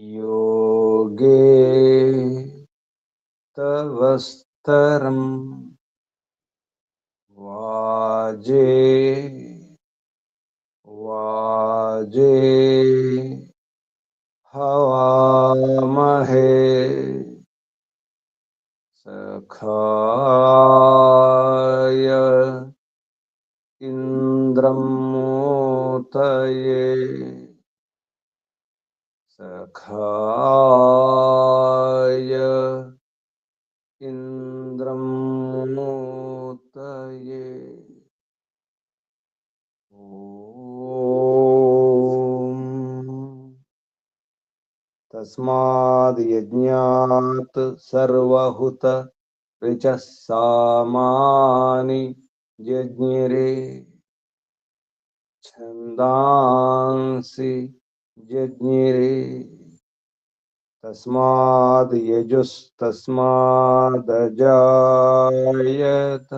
योगे तवस्तरं वाजे हवामहे सखाय इन्द्रं मोतये सखाय इन्द्रं मोतये ॐ तस्माद् यज्ञात् सर्वहुत ऋचः सामानि जज्ञिरे छन्दांसि जज्ञिरे तस्माद् यजुस्तस्मादजायत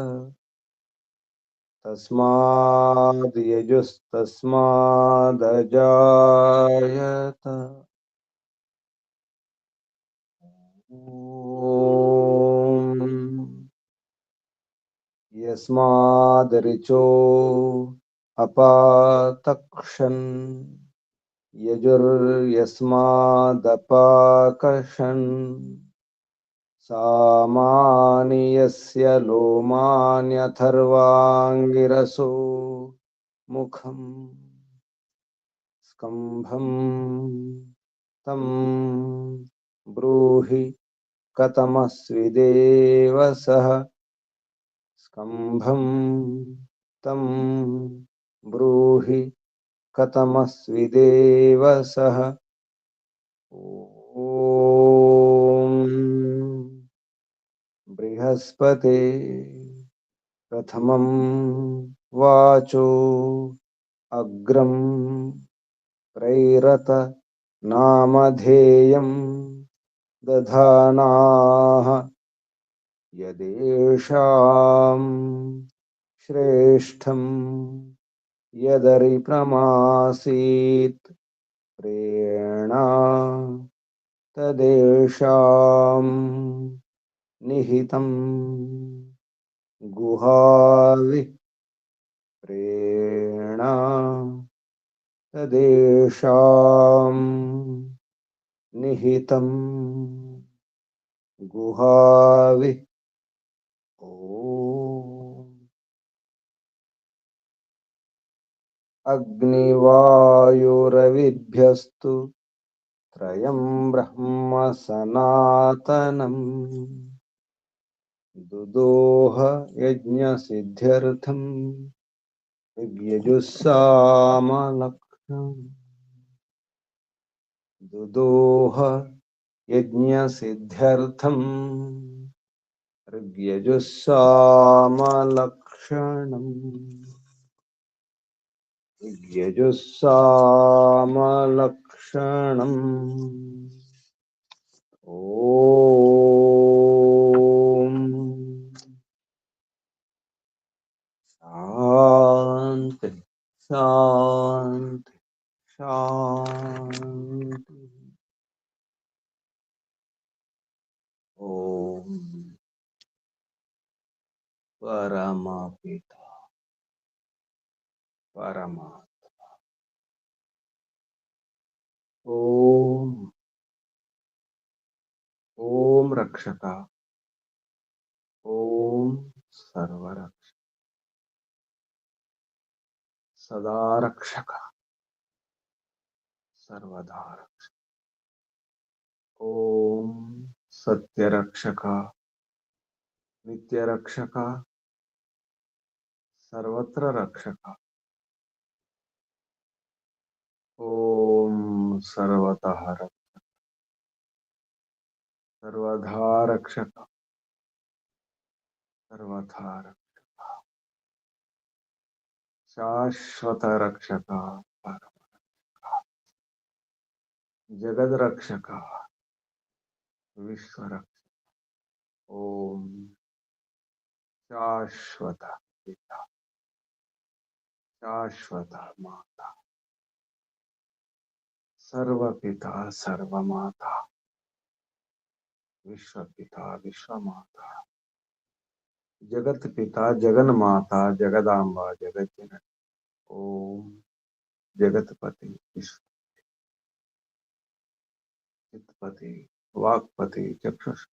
तस्माद् यजुस्तस्मादजायत ॐ यस्मादृचो अपातक्षन् यजुर्यस्मादपाकर्षन् सामानि यस्य लोमान्यथर्वाङ्गिरसो मुखम् स्कम्भं तं ब्रूहि कथमस्विदेव सः स्कम्भं तं ब्रूहि कथमस्विदेव सः ॐ बृहस्पते प्रथमं वाचो अग्रं प्रैरत नामधेयं दधानाः यदेषां श्रेष्ठं यदरिप्रमासीत् प्रेरणा तदेषां निहितं गुहावि प्रेरणा तदेषां निहितं गुहावि ॐ अग्निवायुरविभ्यस्तु त्रयं ब्रह्म सनातनम् दुदोह यज्ञसिद्ध्यर्थं यजुस्सामलक्ष्मम् दुदोह यज्ञसिद्ध्यर्थं ऋग्यजुस्सामलक्षणम् ऋग्यजुस्सामलक्षणम् ॐ शान्ति शान्ति शान्ति ॐ परमपिता परमा ॐ ॐ रक्षका ॐ सर्वरक्ष सदा रक्षक सर्वदा रक्ष ॐ सत्य रक्षक, नित्य रक्षक, सर्वत्र रक्षक। ओम सर्वतः रक्षक, सर्वधा रक्षक, सर्वथा रक्षक, शाश्वत रक्षक, परम रक्षक, जगद रक्षक, विश्व रक्षक। ओम शाश्वत पिता, शाश्वत माता, सर्व पिता सर्व माता, विश्व पिता विश्व माता, जगत पिता जगन माता, जगदाम्बा जगत जननी। ओम जगतपति, विश्व चित्तपति, वाक्पति, चक्षुष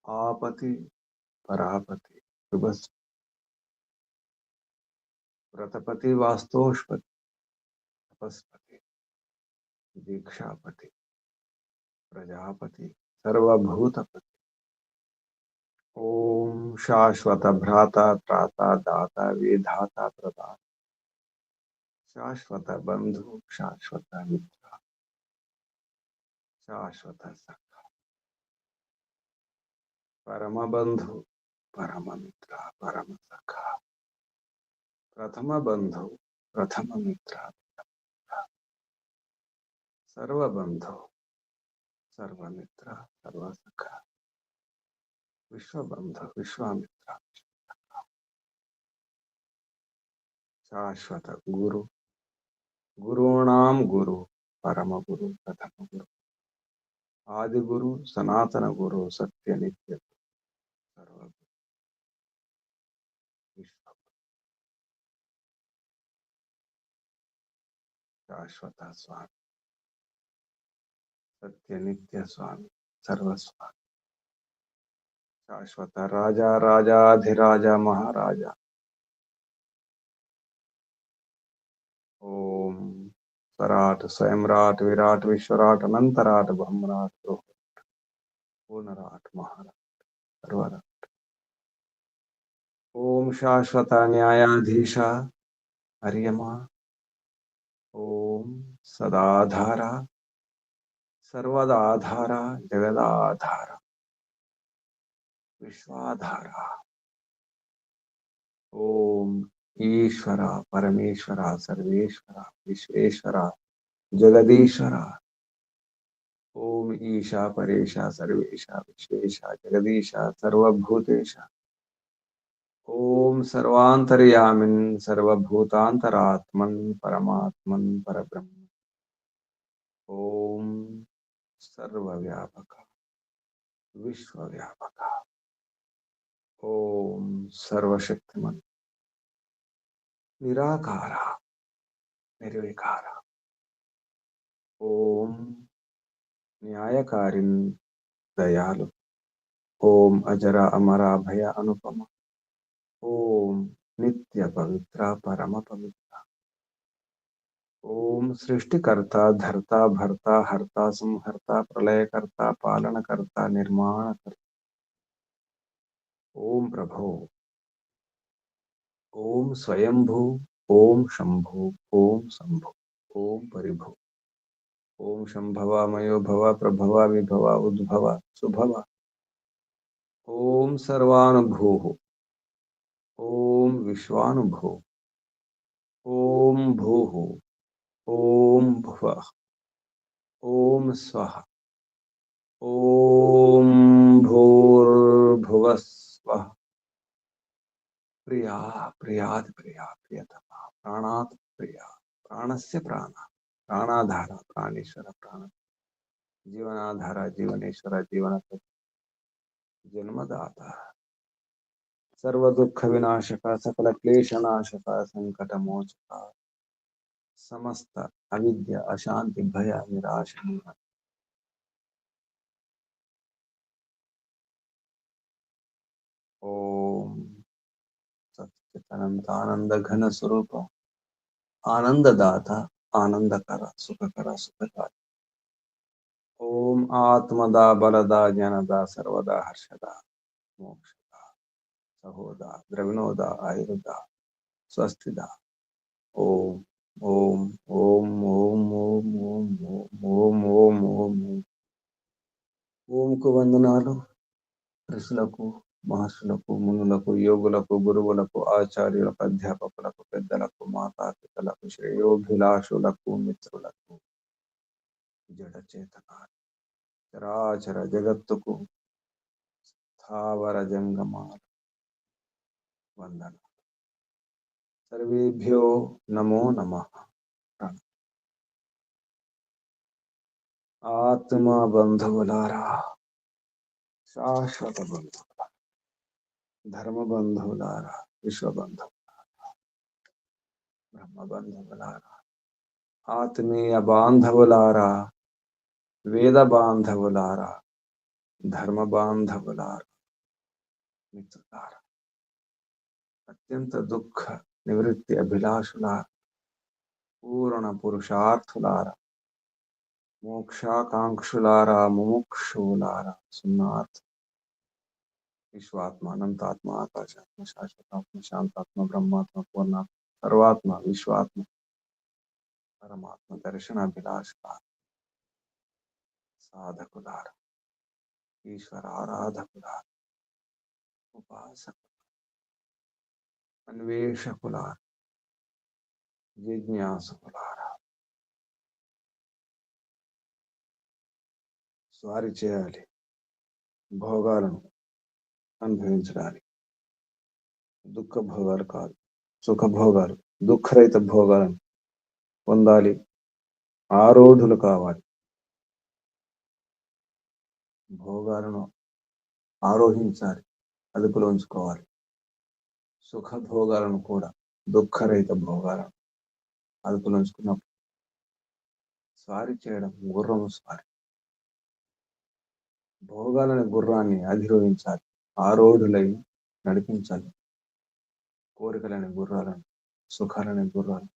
आपति, परापति, शुभस् व्रतपति, वास्तोषपति, तपस्पति, दीक्षापति, प्रजापति, सर्वभूतपति। ओम शाश्वत भ्राता त्राता दाता विधाता प्रदाता, शाश्वत बंधु, शाश्वत मित्र, शाश्वत सखा, परम बंधु, परम मित्र, परम सखा, प्रथम बंधु, प्रथम मित्र, सर्व बंधु, सर्व मित्र, सर्व सखा, विश्व बंधु, विश्वामित्र, शाश्वत गुरु, गुरूणाम गुरु, परम गुरु, प्रथम गुरु, आदि गुरु, सनातन गुरु, सत्य नित्य सर्व विश्व शाश्वत स्वामी, सत्य नित्य स्वामी, सर्व स्वामी, शाश्वत राजा राजाधिराजा महाराजा। ओम स्वराट स्वयंराट विराट विश्वराट अनंतराट ब्रह्मराट पूर्णराट महाराट सर्वराट। ओम शाश्वत न्यायाधीश हरियमा। ओम सदाधारा सर्वदाधारा जगदाधारा विश्वाधारा। ओम ईश्वरा परमेश्वरा सर्वेश्वरा विश्वेश्वरा जगदीश्वरा। ओम ईशा परेशा सर्वेशा विश्वेशा जगदीशा सर्वभूतेशा। ओम सर्वांतर्यामिन् सर्वभूतांतरात्मन् परमात्मन् परब्रह्म। ओम सर्वव्यापक विश्वव्यापक। ओम सर्वशक्तिमन् निराकारा निर्विकारा। ओम न्यायकारिन् दयालु। ओम अजरा अमरा भय अनुपमा। ओम नित्य पवित्र परम पवित्र। ओम सृष्टिकर्ता धर्ता भर्ता हर्ता संहर्ता प्रलयकर्ता पालनकर्ता निर्माणकर्ता। ओम प्रभो। ओम स्वयंभू। ओम शंभु। ओम शंभु। ओम परिभु। ओम शंभवा मयो भव प्रभवा विभवा उद्भवा सुभवा। ओम सर्वानुभूः। ओम विश्वानुभूः। ओम भूः। ओम भुवः। ओम स्वः। ओम भूर्भुवः स्वः। प्रिया प्रियात् प्रिया प्रियतमा प्राणात् प्रिया प्राणस्य प्राण प्राणाधारा प्राणेश्वर प्राण जीवनाधारा जीवनेश्वर जीवन जन्मदाता सर्व दुख विनाशक सकल क्लेश नाशक संकट मोचक समस्त अविद्या अशांति भय निराश। ओम सच्चिदानंद आनंद घन स्वरूप आनंददाता आनंदकर सुखकर सुखदाता। ఓం ఆత్మదా బలదా జ్ఞానదా సర్వదా హర్షదా మోక్షద సహోద ద్రవిణోద ఆయుర్ద స్వస్తిద. ఓం ఓం ఓం ఓం ఓం ఓం ఓం ఓం ఓం ఓం. ఓంకు వందనాలు. ఋషులకు, మహర్షులకు, మునులకు, యోగులకు, గురువులకు, ఆచార్యులకు, అధ్యాపకులకు, పెద్దలకు, మాతాపితలకు, శ్రేయోభిలాషులకు, మిత్రులకు, జడ చేతన చరాచర జగత్తుకు, స్థావర జంగమాల వందన. సర్వేభ్యో నమో నమః. ఆత్మ బంధువులారా, శాశ్వత బంధువులారా, ధర్మ బంధువులారా, విశ్వబంధువులారా, బ్రహ్మ బంధువులారా, ఆత్మీయ బాంధవులారా, వేద బాంధవులారా, ధర్మ బాంధవులారా, మిత్రులారా, అత్యంత దుఃఖ నివృత్తి అభిలాషులారా, పూర్ణ పురుషార్థులారా, మోక్షాకాంక్షులారా, ముముక్షువులారా, సున్నార్థ విశ్వాత్మ, అనంతాత్మ, ఆకాశాత్మ, శాశ్వతాత్మ, శాంతాత్మ, బ్రహ్మాత్మ, పూర్ణాత్మ, సర్వాత్మ, విశ్వాత్మ, పరమాత్మ దర్శనాభిలాషులారా, సాధకులారా, ఈశ్వర ఆరాధకులారా, ఉపాసకులారా, అన్వేషకులారా, జిజ్ఞాసుకులారా, స్వారీ చేయాలి భోగాలను అనుభవించడానికి. దుఃఖ భోగాలు కాదు, సుఖ భోగాలు, దుఃఖరహిత భోగాలను పొందాలి. ఆరోఢులు కావాలి. భోగాలను ఆరోహించాలి, అదుపులో ఉంచుకోవాలి. సుఖ భోగాలను కూడా, దుఃఖరహిత భోగాలను అదుపులో ఉంచుకున్నప్పుడు స్వారీ చేయడం గుర్రం స్వారీ. భోగాలని గుర్రాన్ని అధిరోహించాలి, ఆరోఢులై నడిపించాలి. కోరికలని గుర్రాలను, సుఖాలని గుర్రాలు.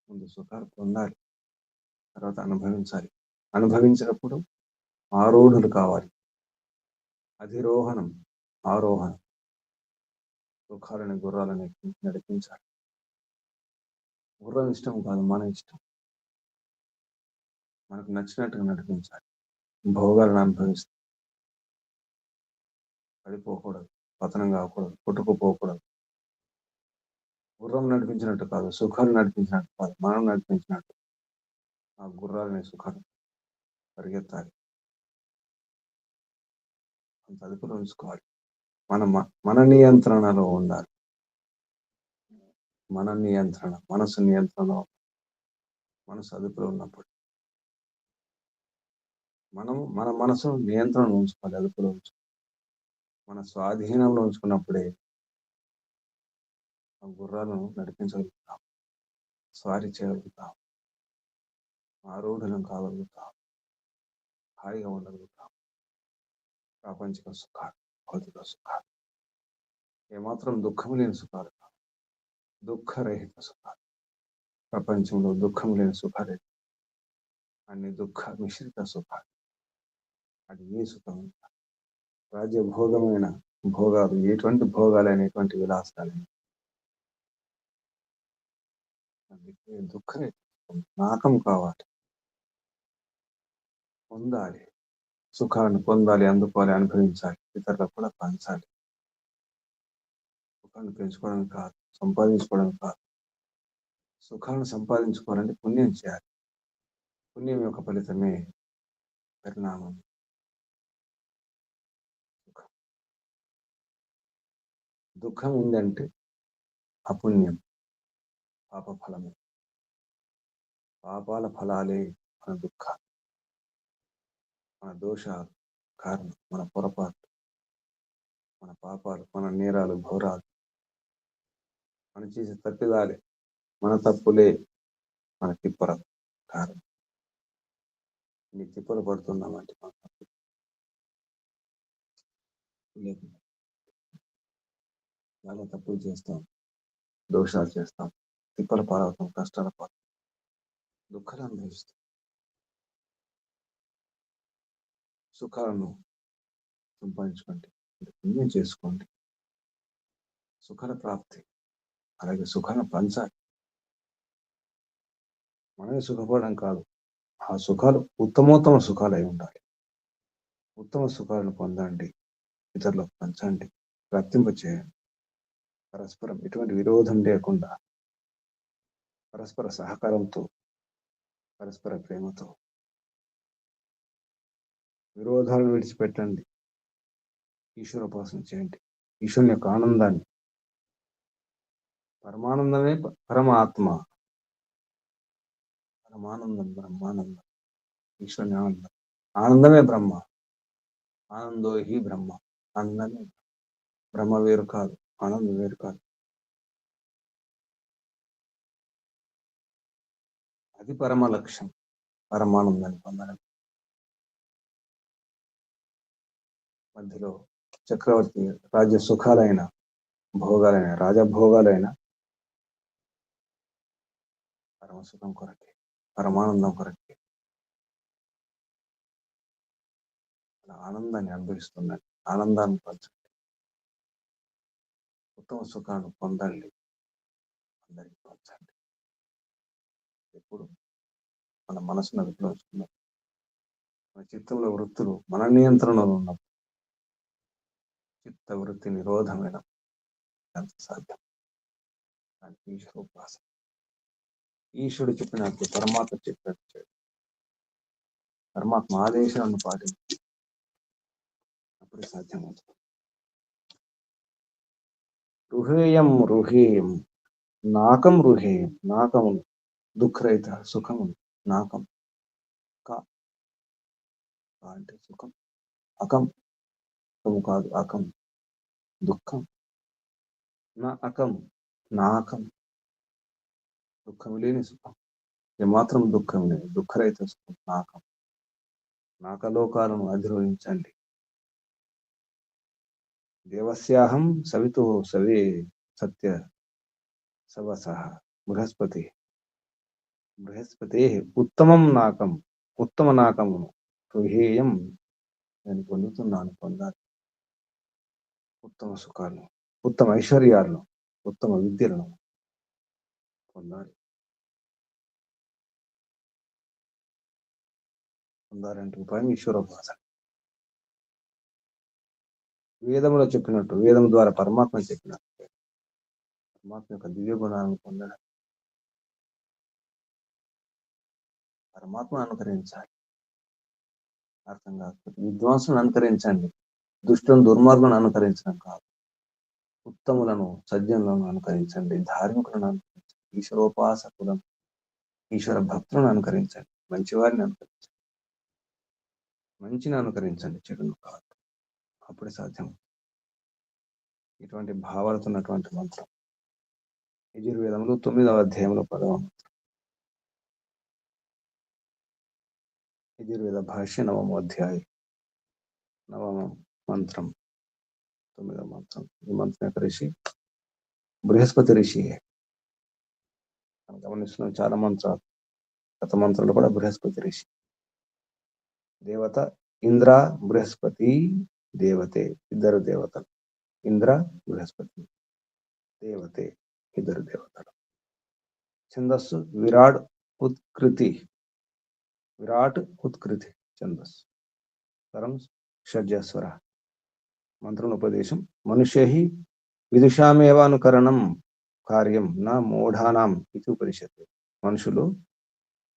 ముందు సుఖాలు పొందాలి, తర్వాత అనుభవించాలి. అనుభవించినప్పుడు ఆరోఢులు కావాలి. అధిరోహణం, ఆరోహణం. సుఖాలని గుర్రాలని నడిపించాలి. గుర్రం ఇష్టం కాదు, మన ఇష్టం. మనకు నచ్చినట్టుగా నడిపించాలి. భోగాలను అనుభవిస్తే పడిపోకూడదు, పతనం కాకూడదు, కొట్టుకుపోకూడదు. గుర్రం నడిపించినట్టు కాదు, సుఖాలు నడిపించినట్టు కాదు, మనం నడిపించినట్టు ఆ గుర్రాలని సుఖాలు పరిగెత్తాలి. అంత అదుపులో ఉంచుకోవాలి. మన మన నియంత్రణలో ఉండాలి. మన నియంత్రణ, మనసు నియంత్రణలో, మనసు అదుపులో ఉన్నప్పుడు మన మనసు నియంత్రణ ఉంచుకోవాలి, అదుపులో ఉంచుకోవాలి. మన స్వాధీనంలో ఉంచుకున్నప్పుడే ఆ గుర్రాలను నడిపించగలుగుతాం, స్వారీ చేయగలుగుతాం, ఆరోఢులం కాగలుగుతాం, హాయిగా ఉండగలుగుతాం. ప్రాపంచిక సుఖాలు, భౌతిక సుఖాలు, ఏమాత్రం దుఃఖం లేని సుఖాలు కాదు, దుఃఖరహిత సుఖాలు. ప్రపంచంలో దుఃఖం లేని సుఖాలే, అన్ని దుఃఖ మిశ్రిత సుఖాలు. అది ఏ సుఖం, రాజ్యభోగమైన భోగాలు, ఎటువంటి భోగాలైన, ఎటువంటి విలాసాలైన, అందుకే దుఃఖరహిత సుఖం నాకం కావాలి. పొందాలి, సుఖాలను పొందాలి, అందుకోవాలి, అనుభవించాలి, ఇతరులకు కూడా పంచాలి. సుఖాన్ని పెంచుకోవడానికి కాదు, సంపాదించుకోవడానికి కాదు. సుఖాలను సంపాదించుకోవాలంటే పుణ్యం చేయాలి. పుణ్యం యొక్క ఫలితమే పరిణామం. సుఖం. దుఃఖం ఉందంటే అపుణ్యం, పాప ఫలమే. పాపాల ఫలాలే మన దుఃఖాలు, మన దోషాలు కారణం, మన పొరపాటు, మన పాపాలు, మన నేరాలు, ఘోరాలు, మనం చేసే తప్పిదాలే, మన తప్పులే మన తిప్పల కారణం. ఇన్ని తిప్పలు పడుతున్నామంటే మన తప్పు లేకుండా చాలా తప్పులు చేస్తాం, దోషాలు చేస్తాం, తిప్పల పాలవుతాం, కష్టాల పాలు, దుఃఖాలు అనుభవిస్తాం. సుఖాలను సంపాదించుకోండి, పుణ్యం చేసుకోండి. సుఖాల ప్రాప్తి, అలాగే సుఖాలను పంచాలి. మనమే సుఖపడడం కాదు, ఆ సుఖాలు ఉత్తమోత్తమ సుఖాలు అయి ఉండాలి. ఉత్తమ సుఖాలను పొందండి, ఇతరులకు పంచండి, వర్తింప చేయండి. పరస్పరం ఎటువంటి విరోధం లేకుండా పరస్పర సహకారంతో, పరస్పర ప్రేమతో విరోధాలను విడిచిపెట్టండి. ఈశ్వరోపాసన చేయండి. ఈశ్వరుని యొక్క ఆనందాన్ని, పరమానందమే పరమాత్మ, పరమానందం బ్రహ్మానందం, ఈశ్వరుని ఆనందం. ఆనందమే బ్రహ్మ, ఆనందో హి బ్రహ్మ. ఆనందమే బ్రహ్మ వేరు కాదు, ఆనందం వేరు కాదు. అది పరమ లక్ష్యం, పరమానందాన్ని పొందడం. మధ్యలో చక్రవర్తి రాజ్య సుఖాలైన, భోగాలైన, రాజభోగాలైన పరమసుఖం కొరకే, పరమానందం కొరకే. ఆనందాన్ని అనుభవిస్తుందండి, ఆనందాన్ని పంచండి, ఉత్తమ సుఖాన్ని పొందండి, అందరికీ పంచండి. ఎప్పుడు మన మనసును అదుపులోచుకున్నాం, మన చిత్తంలో వృత్తులు మన నియంత్రణలో ఉన్నప్పుడు, చిత్త వృత్తి నిరోధమైన ఎంత సాధ్యం. దానికి ఈశ్వరోపాసన. ఈశ్వరుడు చెప్పినట్టు, పరమాత్మ చెప్పినట్టు, పరమాత్మ ఆదేశాలను పాటించి అప్పుడే సాధ్యమవుతుంది. రుహేయం రుహేయం, నాకం రుహేయం, నాకము దుఃఖరహిత సుఖము, నాకం కా అంటే సుఖం, అకం సుఖము కాదు, అకం దుఃఖం, నా అకం నాకం దుఃఖం లేని సుఖం, ఏమాత్రం దుఃఖం లేదు, దుఃఖరహిత సుఖం నాకం. నాకలోకాలను అధిరోహించండి. దేవస్యాహం సవితో సవే సత్య సవసః బృహస్పతి, బృహస్పతే ఉత్తమం నాకం, ఉత్తమ నాకమును రుహేయం నేను పొందుతున్నాను, పొందాలి. ఉత్తమ సుఖాలను, ఉత్తమ ఐశ్వర్యాలను, ఉత్తమ విద్యలను పొందాలి. పొందాలంటే ఉపాయం ఈశ్వరోపాసన. వేదములో చెప్పినట్టు, వేదం ద్వారా పరమాత్మ చెప్పినట్టు, పరమాత్మ యొక్క దివ్య గుణాలను పొందడం, పరమాత్మను అనుకరించాలి. అర్థం కాకపోతే విద్వాంసులను అనుకరించండి, దుష్టులను దుర్మార్గులను అనుకరించడం కాదు. ఉత్తములను సజ్జనులను అనుకరించండి, ధార్మికులను అనుకరించండి, ఈశ్వరోపాసకులను, ఈశ్వర భక్తులను అనుకరించండి, మంచివారిని అనుకరించండి, మంచిని అనుకరించండి, చెడును కాదు. అప్పుడే సాధ్యం. ఇటువంటి భావాలతో ఉన్నటువంటి మంత్రం యజుర్వేదంలో 9వ అధ్యాయంలో 10వ మంత్రం. యజుర్వేద భాష్య 9వ అధ్యాయం 9వ మంత్రం 9వ మంత్రం. ఈ మంత్రం యొక్క ఋషి బృహస్పతి ఋషి. మనం గమనిస్తున్నాం చాలా మంత్రాలు, గత మంత్రంలో కూడా బృహస్పతి ఋషి. దేవత ఇంద్ర, బృహస్పతి దేవతే, ఇద్దరు దేవతలు. ఇంద్ర బృహస్పతి దేవతే, ఇద్దరు దేవతలు. ఛందస్సు విరాట్ ఉత్కృతి, విరాట్ ఉత్కృతి ఛందస్సు. స్వరం షడ్జస్వర. మంత్రం ఉపదేశం మనుష్యై విదుషామేవానుకరణం కార్యం నా మూఢానాం ఇది ఉపనిషత్తు. మనుషులు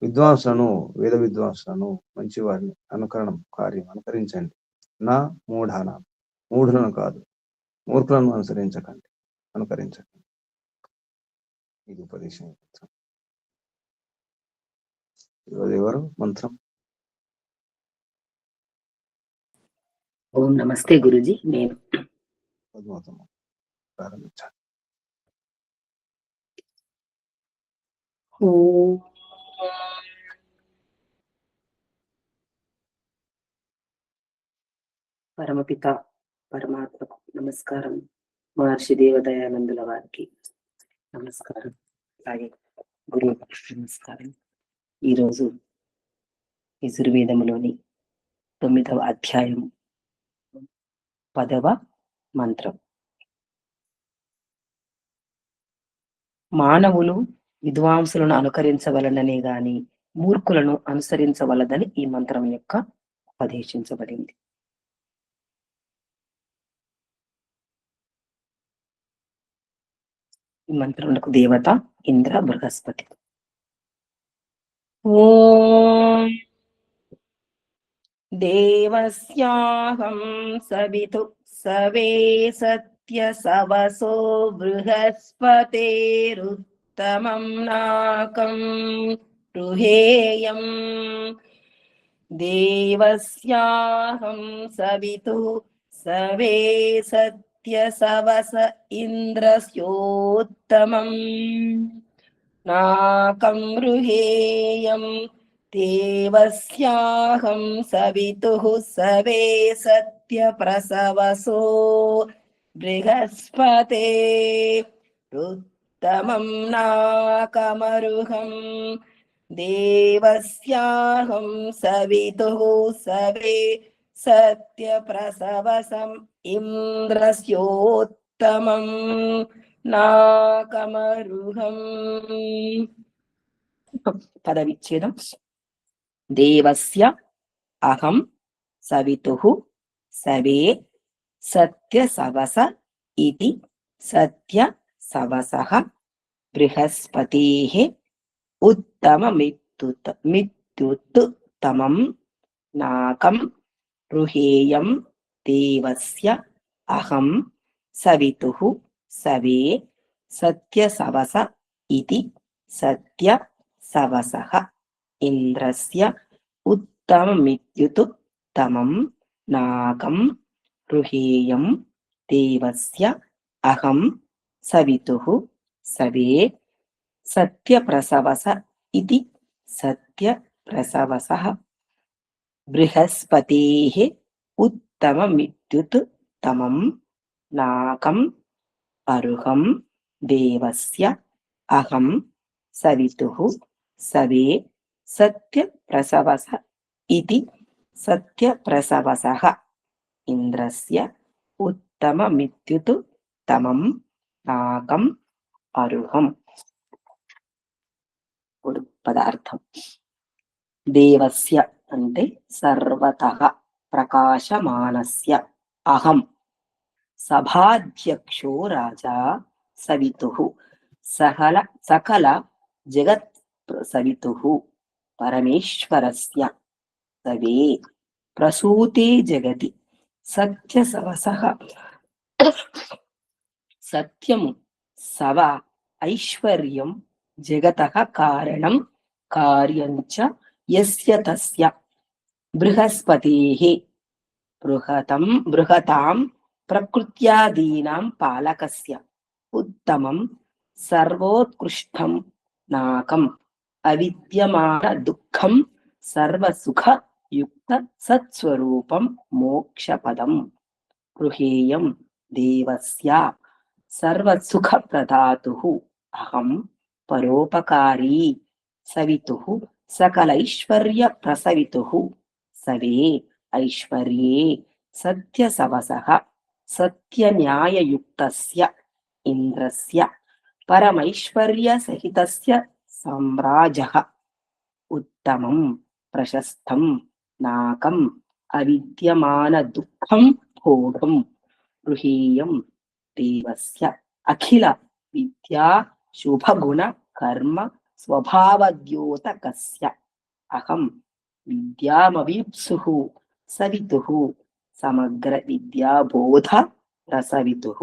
విద్వాంసులను, వేద విద్వాంసులను, మంచి వారిని అనుకరణం కార్యం అనుకరించండి. నా మూఢానాం, మూఢులను కాదు, మూర్ఖులను అనుసరించకండి, అనుకరించకండి. ఇది ఉపదేశం. ఈరోజు ఎవరు మంత్రం? ఓం నమస్తే గురుజీ. నేను పద్మావతమ్మ ప్రారంభించాను. పరమపిత పరమాత్మకు నమస్కారం. మహర్షి దేవదయానందుల వారికి నమస్కారం. అలాగే గురువు నమస్కారం. ఈరోజు యజుర్వేదములోని 9వ అధ్యాయం 10వ మంత్రం. మానవులు విద్వాంసులను అనుకరించవలననే గాని మూర్ఖులను అనుసరించవలదని ఈ మంత్రం యొక్క ఉపదేశించబడింది. ఈ మంత్రములకు దేవత ఇంద్ర బృహస్పతి. ఓం దేవస్యాహం సవితు సవే సత్య సవసో బృహస్పతేరుత్తమం నాకం రుహేయం. దేవస్యాహం సవితు సవే సత్య సవస ఇంద్రస్యోత్తమం నాకం రుహేయం. దేవస్యాహం సవితుః సవే సత్య ప్రసవసో బృహస్పతే రుత్తమం నాకమరుహం. దేవస్యాహం సవితుః సవే సత్య ప్రసవసం ఇంద్రస్యోత్తమం నాకమరుహం. పదవిచ్ఛేదం. దేవస్య అహం సవితుః సవే సత్య సవస ఇతి సత్య సవసః బృహస్పతేః ఉత్తమమిత్యుత్తమం నాకం రుహేయం. దేవస్య అహం సవితుః సవే సత్య సవస ఇతి సత్య సవసః ఇంద్రస్య ఉత్తమమిత్యుత్తమం నాకం రుహేయం. దేవస్య అహం సవితుః సవే సత్య ప్రసవస ఇతి సత్య ప్రసవసః బృహస్పతేః ఉత్తమమిత్యుత్తమం నాకం అరుహం. దేవస్య అహం సవితుః సవే సత్య ప్రసవస ఇతి సత్య ప్రసవసః ఇంద్రస్య ఉత్తమమిత్యుత్తమం నాకం అరుహం. పదార్థం. దేవస్య అంటే సర్వతః ప్రకాశమానస్య. అహం సభాధ్యక్షో రాజా సవితుః సకల జగత్ సవితుః పరమేశ్వరస్య సవే ప్రసూతే జగతి సత్య సవసః. సత్యము సవ ఐశ్వర్యం జగతః కారణం కార్యంచ యస్య తస్య బృహస్పతేః బృహతాం ప్రకృత్యాదీనాం పాలకస్య ఉత్తమం సర్వోత్కృష్టం నాకం అవిద్యమాన దుఃఖం సర్వసుఖ యుక్త సత్స్వరూపం మోక్షపదం గృహేయం. దేవస్య సర్వసుఖ ప్రదాతుః అహం పరోపకారీ సవితుః సకలైశ్వర్య ప్రసవితుః సవే ఐశ్వర్యే సత్య సవసః సత్యన్యాయయుక్తస్య ఇంద్రస్య పరమైశ్వర్య సహితస్య సామ్రాజః ఉత్తమం ప్రశస్తం నాకం అవిద్యమాన దుఃఖం భోగం గృహేయం. దేవస్య అఖిల విద్యా శుభగుణ కర్మ స్వభావద్యోతకస్య అహం విద్యామవీప్సుః సవితుః సమగ్ర విద్యాబోధ ప్రసవితుః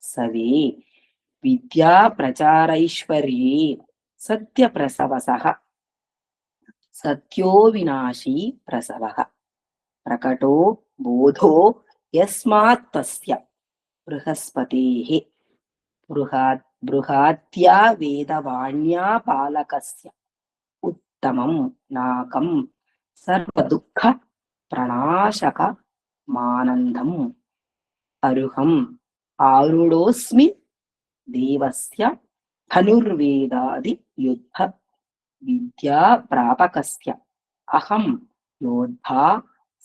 సవే విద్యా ప్రచారైశ్వర్యే సత్య ప్రసవసః సత్యో వినాశీ ప్రసవః ప్రకటో బోధో యస్మాత్ తస్య బృహస్పతేః బృహాత్యా వేదవాణ్యా పాలకస్య ఉత్తమం నాకం సర్వదుఃఖ ప్రణాశక మానందం అరుహం. ఆరుడోస్మి దేవస్య ధనుర్వేదాది యుద్ధ విద్యా ప్రాపకస్య అహం యోద్ధా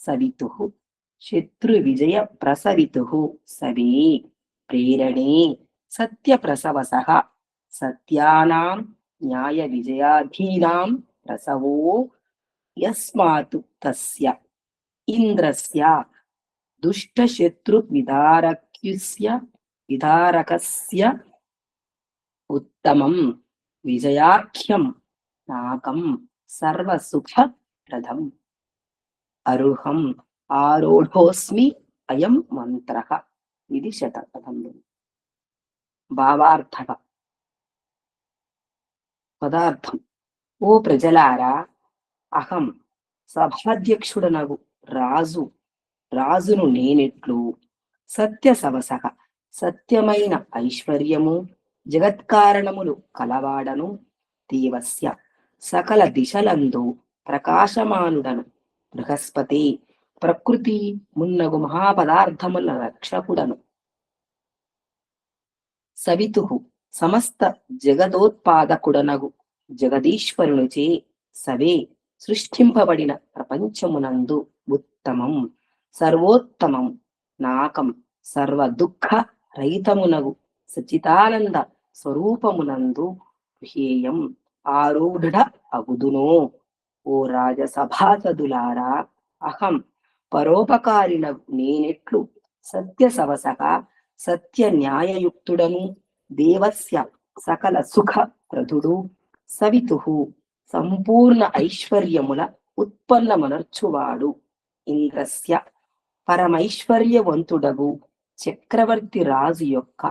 సవితుః శత్రు విజయ ప్రసవితుః సవే ప్రేరణే సత్య ప్రసవసః సత్యానాం న్యాయ విజయాధీనాం ప్రసవో యస్మాతు తస్య ఇంద్రస్య దుష్టశత్రు విదారకస్య ఉత్తమం విజయాఖ్యం నాకం సర్వసుఖప్రదం అరుహం ఆరూఢోస్మి అయం మంత్రః. ఇది శతపథంలో భావార్థక పదార్థం. ఓ ప్రజలారా, అహం సభాధ్యక్షుడనగు రాజును నేనెట్లు సత్య సవసః సత్యమైన ఐశ్వర్యము జగత్కారణములు కలవాడను దేవస్య సకల దిశలందు ప్రకాశమానుడను బృహస్పతి ప్రకృతి మున్నగు మహాపదార్థముల రక్షకుడను సవితుః సమస్త జగదోత్పాదకుడనగు జగదీశ్వరునిచే సవే సృష్టింపబడిన ప్రపంచమునందు ఉత్తమం సర్వోత్తమం నాకం సర్వ దుఃఖ రహితమునగు సచితానంద స్వరూపమునందు హేయం ఆరూఢ అగుదునో. ఓ రాజసభాసదులారా, అహం పరోపకారినగు నేనెట్లు సత్య సవసక సత్య న్యాయయుక్తుడను దేవస్య సకల సుఖ ప్రదుడు సవితుః సంపూర్ణ ఐశ్వర్యముల ఉత్పన్నమనర్చువాడు ఇంద్రస్య పరమైశ్వర్యవంతుడగు చక్రవర్తి రాజు యొక్క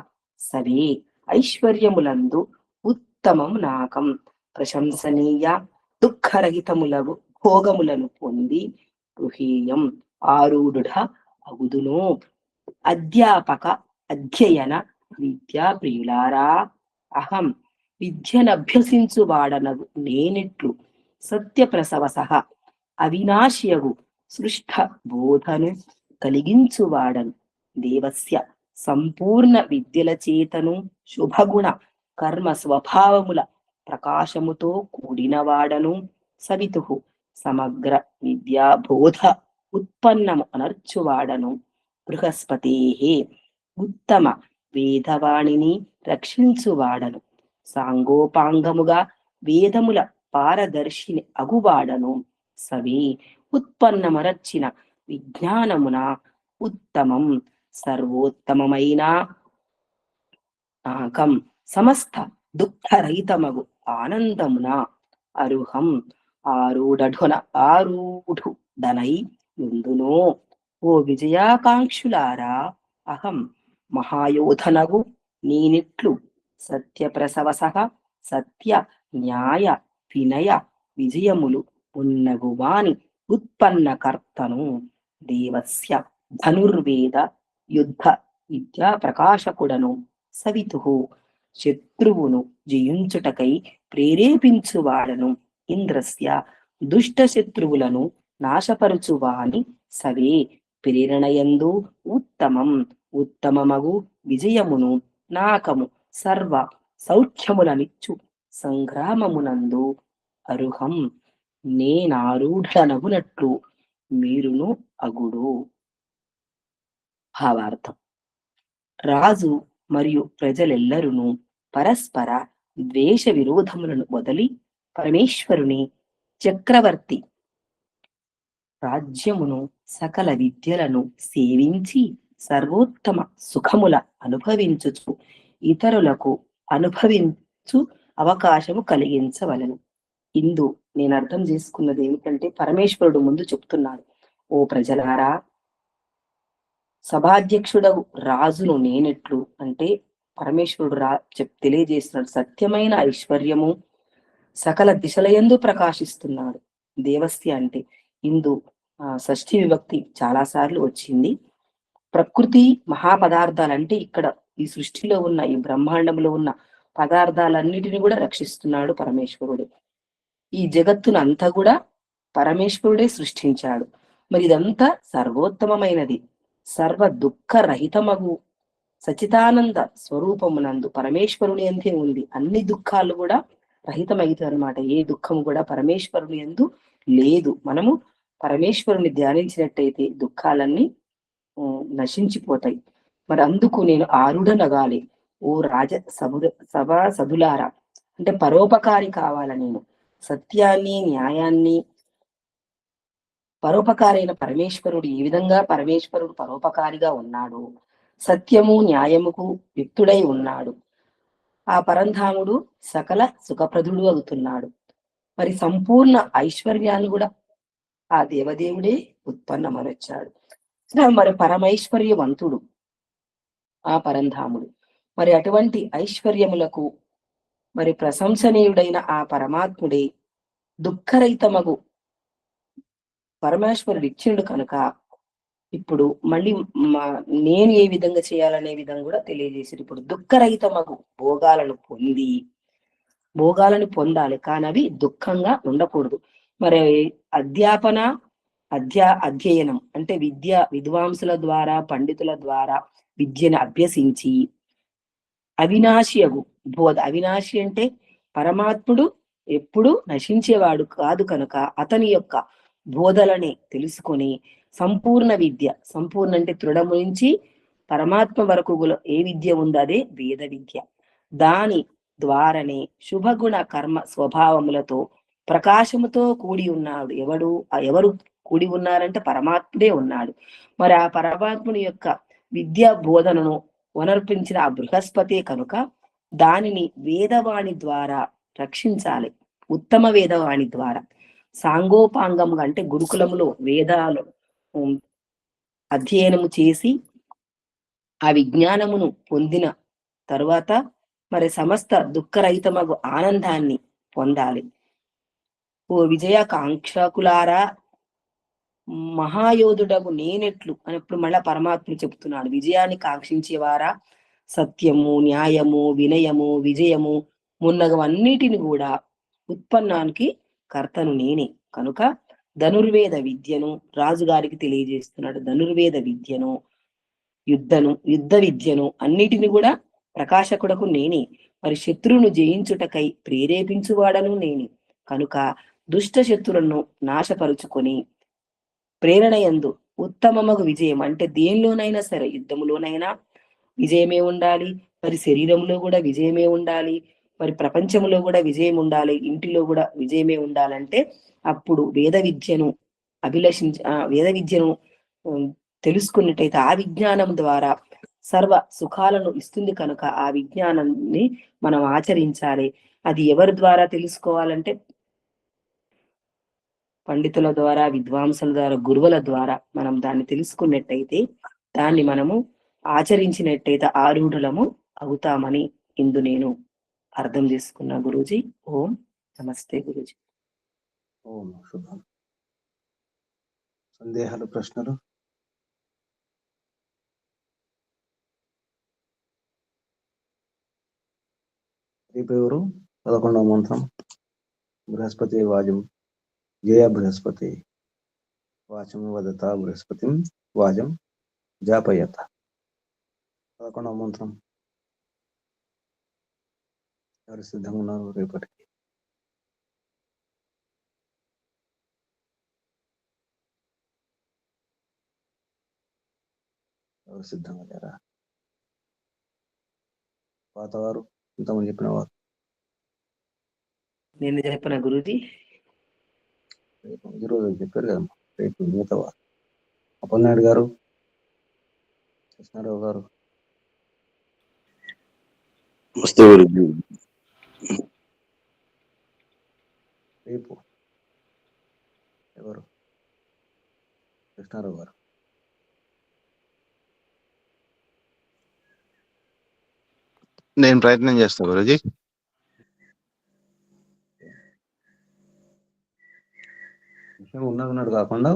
సవే ఐశ్వర్యములందు ఉత్తమం నాకం ప్రశంసనీయ దుఃఖరహితములగు భోగములను పొంది గృహీయం ఆరూఢ అగుదును. అధ్యాపక అధ్యయన విద్యాప్రియులారా, అహం విద్యనభ్యసించువాడనగు నేనెట్లు సత్య ప్రసవసః అవినాశియగు సృష్ట బోధను కలిగించువాడను దేవస్య సంపూర్ణ విద్యల చేతను శుభగుణ కర్మ స్వభావముల ప్రకాశముతో కూడినవాడను సవితుః సమగ్ర విద్యాబోధ ఉత్పన్నము అనర్చువాడను బృహస్పతేః ఉత్తమ వేదవాణిని రక్షించువాడను సాంగోపాంగముగా వేదముల పారదర్శిని అగువాడను సవే ఉత్పన్నమరచిన విజ్ఞానమున ఉత్తమం సర్వోత్తమమైన నాకం సమస్త దుఃఖరహితమగు ఆనందమున అరుహం ఆరూఢుడనై యుందునో. ఓ విజయాకాంక్షులారా, అహం మహాయోధనగు నేనిట్లు సత్య ప్రసవసః సత్య న్యాయ వినయ విజయములు ఉన్నగువాని ఉత్పన్నకర్తను దేవస్య ధనుర్వేద యుద్ధ విద్యా ప్రకాశకుడను సవితుః శత్రువును జయించుటకై ప్రేరేపించువాడను ఇంద్రస్య దుష్ట శత్రువులను నాశపరుచువాని సవే ప్రేరణయందు ఉత్తమమగు విజయమును నాకము సర్వ సౌఖ్యములనిచ్చు సంగ్రామమునందు అరుహం నేనారూఢనగునట్లు మీరును అగుడు. భావార్థం. రాజు మరియు ప్రజలెల్లరును పరస్పర ద్వేష విరోధములను వదిలి పరమేశ్వరుని చక్రవర్తి రాజ్యమును సకల విద్యలను సేవించి సర్వోత్తమ సుఖముల అనుభవించుచు ఇతరులకు అనుభవించు అవకాశము కలిగించవలను. ఇందు నేను అర్థం చేసుకున్నది ఏమిటంటే, పరమేశ్వరుడు ముందు చెప్తున్నాడు, ఓ ప్రజలారా, సభాధ్యక్షుడవు రాజును నేనెట్లు అంటే పరమేశ్వరుడు తెలియజేస్తున్నాడు. సత్యమైన ఐశ్వర్యము సకల దిశలయందు ప్రకాశిస్తున్నాడు. దేవస్య అంటే ఇందు షష్ఠి విభక్తి చాలా సార్లు వచ్చింది. ప్రకృతి మహాపదార్థాలంటే ఇక్కడ ఈ సృష్టిలో ఉన్న ఈ బ్రహ్మాండంలో ఉన్న పదార్థాలన్నిటిని కూడా రక్షిస్తున్నాడు పరమేశ్వరుడు. ఈ జగత్తును అంతా కూడా పరమేశ్వరుడే సృష్టించాడు. మరి ఇదంతా సర్వోత్తమమైనది. సర్వ దుఃఖ రహితమగు సచితానంద స్వరూపమునందు పరమేశ్వరుని అంతే ఉంది. అన్ని దుఃఖాలు కూడా రహితమైతాయి అన్నమాట. ఏ దుఃఖము కూడా పరమేశ్వరుని యందు లేదు. మనము పరమేశ్వరుని ధ్యానించినట్టయితే దుఃఖాలన్నీ నశించిపోతాయి. మరి అందుకు నేను ఆరుడనగాలి. ఓ సభా సదులారా, అంటే పరోపకారి కావాల నేను. సత్యాన్ని, న్యాయాన్ని, పరోపకారైన పరమేశ్వరుడు ఏ విధంగా పరమేశ్వరుడు పరోపకారిగా ఉన్నాడు, సత్యము న్యాయముకు యుక్తుడై ఉన్నాడు. ఆ పరంధాముడు సకల సుఖప్రదుడు అవుతున్నాడు. మరి సంపూర్ణ ఐశ్వర్యాన్ని కూడా ఆ దేవదేవుడే ఉత్పన్నమనొచ్చాడు. మరి పరమైశ్వర్యవంతుడు ఆ పరంధాముడు. మరి అటువంటి ఐశ్వర్యములకు మరి ప్రశంసనీయుడైన ఆ పరమాత్ముడే దుఃఖరహితమగు పరమేశ్వరుడు ఇచ్చిండు కనుక ఇప్పుడు మళ్ళీ నేను ఏ విధంగా చేయాలనే విధంగా కూడా తెలియజేసారు. ఇప్పుడు దుఃఖరహితమగు భోగాలను పొందాలి, కానీ అవి దుఃఖంగా ఉండకూడదు. మరి అధ్యయనం అంటే విద్వాంసుల ద్వారా, పండితుల ద్వారా విద్యను అభ్యసించి అవినాశియగు అవినాశి అంటే పరమాత్ముడు ఎప్పుడు నశించేవాడు కాదు కనుక అతని యొక్క బోధలనే తెలుసుకొని సంపూర్ణ అంటే దృఢము నుంచి పరమాత్మ వరకు ఏ విద్య ఉందో అదే వేద విద్య. దాని ద్వారానే శుభగుణ కర్మ స్వభావములతో ప్రకాశముతో కూడి ఉన్నాడు. ఎవరు కూడి ఉన్నారంటే పరమాత్ముడే ఉన్నాడు. మరి ఆ పరమాత్ముని యొక్క విద్యా బోధనను వనర్పించిన ఆ బృహస్పతి కనుక దానిని వేదవాణి ద్వారా రక్షించాలి. ఉత్తమ వేదవాణి ద్వారా సాంగోపాంగముగా అంటే గురుకులములో వేదాలు అధ్యయనము చేసి ఆ విజ్ఞానమును పొందిన తరువాత మరి సమస్త దుఃఖరహితమగు ఆనందాన్ని పొందాలి. ఓ విజయకాంక్షకులారా, మహాయోధుడగు నేనెట్లు అన్నప్పుడు మళ్ళా పరమాత్మ చెప్తున్నాడు. విజయాన్ని కాంక్షించేవారా, సత్యము, న్యాయము, వినయము, విజయము మున్నగవన్నిటిని కూడా ఉత్పన్నానికి కర్తను నేనే కనుక ధనుర్వేద విద్యను రాజుగారికి తెలియజేస్తున్నాడు. ధనుర్వేద విద్యను, యుద్ధ విద్యను అన్నిటిని కూడా ప్రకాశకుడకు నేనే. మరి శత్రువును జయించుటకై ప్రేరేపించువాడను నేనే కనుక దుష్ట శత్రులను నాశపరుచుకొని ప్రేరణయందు ఉత్తమమగు విజయం అంటే దేనిలోనైనా సరే, యుద్ధములోనైనా విజయమే ఉండాలి, మరి శరీరంలో కూడా విజయమే ఉండాలి, మరి ప్రపంచంలో కూడా విజయం ఉండాలి, ఇంటిలో కూడా విజయమే ఉండాలంటే అప్పుడు వేద విద్యను వేద విద్యను తెలుసుకున్నట్టయితే ఆ విజ్ఞానం ద్వారా సర్వ సుఖాలను ఇస్తుంది కనుక ఆ విజ్ఞానాన్ని మనం ఆచరించాలి. అది ఎవరి ద్వారా తెలుసుకోవాలంటే పండితుల ద్వారా, విద్వాంసుల ద్వారా, గురువుల ద్వారా మనం దాన్ని తెలుసుకున్నట్టయితే దాన్ని మనము ఆచరించినట్టయితే ఆరూఢులము అవుతామని ఇందు నేను అర్థం చేసుకున్నా గురూజీ. ఓం నమస్తే గురూజీ. ఓం శుభం. సందేహాలు, ప్రశ్నలు? రేపు ఎవరు 11వ మంత్రం బృహస్పతి వాజం జయ బృహస్పతి వాచం వదత బృహస్పతి వాజం జాపయత. 11వ మంత్రం ఎవరు సిద్ధంగా ఉన్నారు రేపటికి? ఎవరు సిద్ధంగా లేరా? పాతవారు, ఇంతమంది చెప్పిన వారు? నేను చెప్పిన గురూజీ రేపు ఈరోజు చెప్పారు కదమ్మా, రేపు మిగతా వారు. అప్పలనాయుడు గారు, కృష్ణారావు గారు. రేపు ఎవరు? కృష్ణారావు గారు. నేను ప్రయత్నం చేస్తా గురూజీ. విషయం ఉన్నది కాకుండా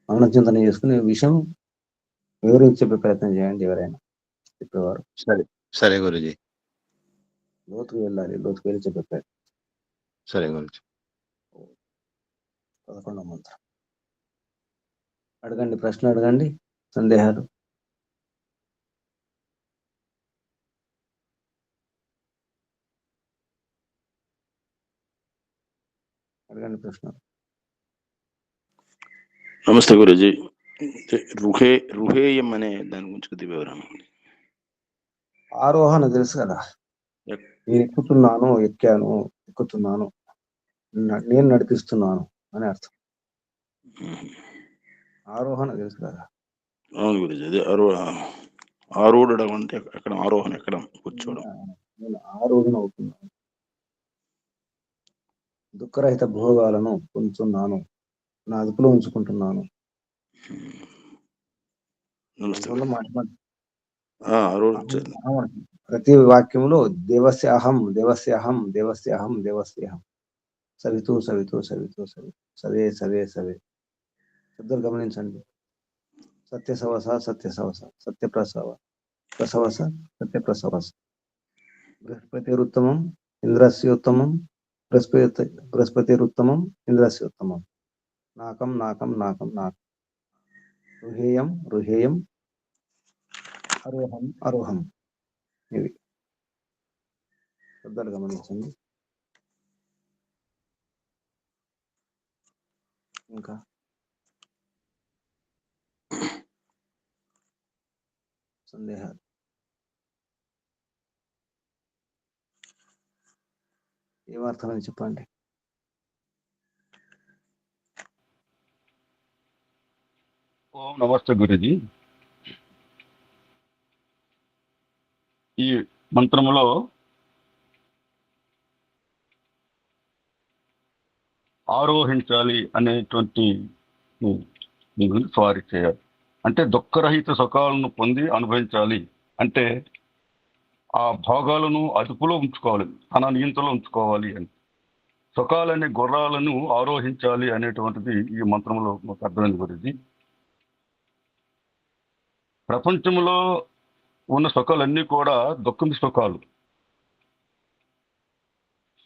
ఆనందచింతన చేసుకునే విషయం వివరించి చెప్పే ప్రయత్నం చేయండి ఎవరైనా చెప్పేవారు. సరే సరే గురూజీ. లోతుకు వెళ్ళాలి, లోతుకు వెళ్ళి చెప్పే ప్రయత్నం. సరే గురూజీ. 11వ మంత్రం అడగండి, ప్రశ్న అడగండి, సందేహాలు. అడగండి ప్రశ్న. నమస్తే గురుజీ. రుహేయం అనే దాని గురించి కొద్ది వివరణ. ఆరోహణ తెలుసు కదా, నేను ఎక్కుతున్నాను, ఎక్కాను, ఎక్కుతున్నాను, నేను నడిపిస్తున్నాను అని అర్థం. ఆరోహణ తెలుసు కదా. అవును గురుజీ, అదే ఆరోహణ అంటే ఎక్కడ ఆరోహణ ఎక్కడం, కూర్చోవడం. నేను ఆరోహణ అవుతున్నాను, దుఃఖరహిత భోగాలను పొందుతున్నాను, నా అదుపులో ఉంచుకుంటున్నాను. ప్రతి వాక్యంలో దేవస్యాహం దేవస్యాహం దేవస్యాహం దేవస్యాహం, సవితూ సవితూ సవితూ సవి, సవే సవే సవే. శబ్దాలు గమనించండి. సత్యసవస సత్యసవస, సత్యప్రసవ ప్రసవస, సత్యప్రసవస. బృహస్పతిరుత్తమం ఇంద్రస్యోత్తమం, బృహస్పతిరుత్తమం ఇంద్రస్యోత్తమం. నాకం నాకం నాకం నాకం. రుహేయం రుహేయం, అరోహం అరోహం. ఇవి శబ్దాలు గమనించండి. ఇంకా సందేహాలు? ఏమర్థమని చెప్పండి. ఓం నమస్తే గురుజీ. ఈ మంత్రములో ఆరోహించాలి అనేటువంటి స్వారీ చేయాలి అంటే దుఃఖరహిత సుఖాలను పొంది అనుభవించాలి అంటే ఆ భోగాలను అదుపులో ఉంచుకోవాలి, తన నియంత్రణలో ఉంచుకోవాలి అని. సుఖాలనే గుర్రాలను ఆరోహించాలి అనేటువంటిది ఈ మంత్రంలో మాకు అర్థమైంది గురించి. ప్రపంచంలో ఉన్న సుఖాలన్నీ కూడా దుఃఖం సుఖాలు.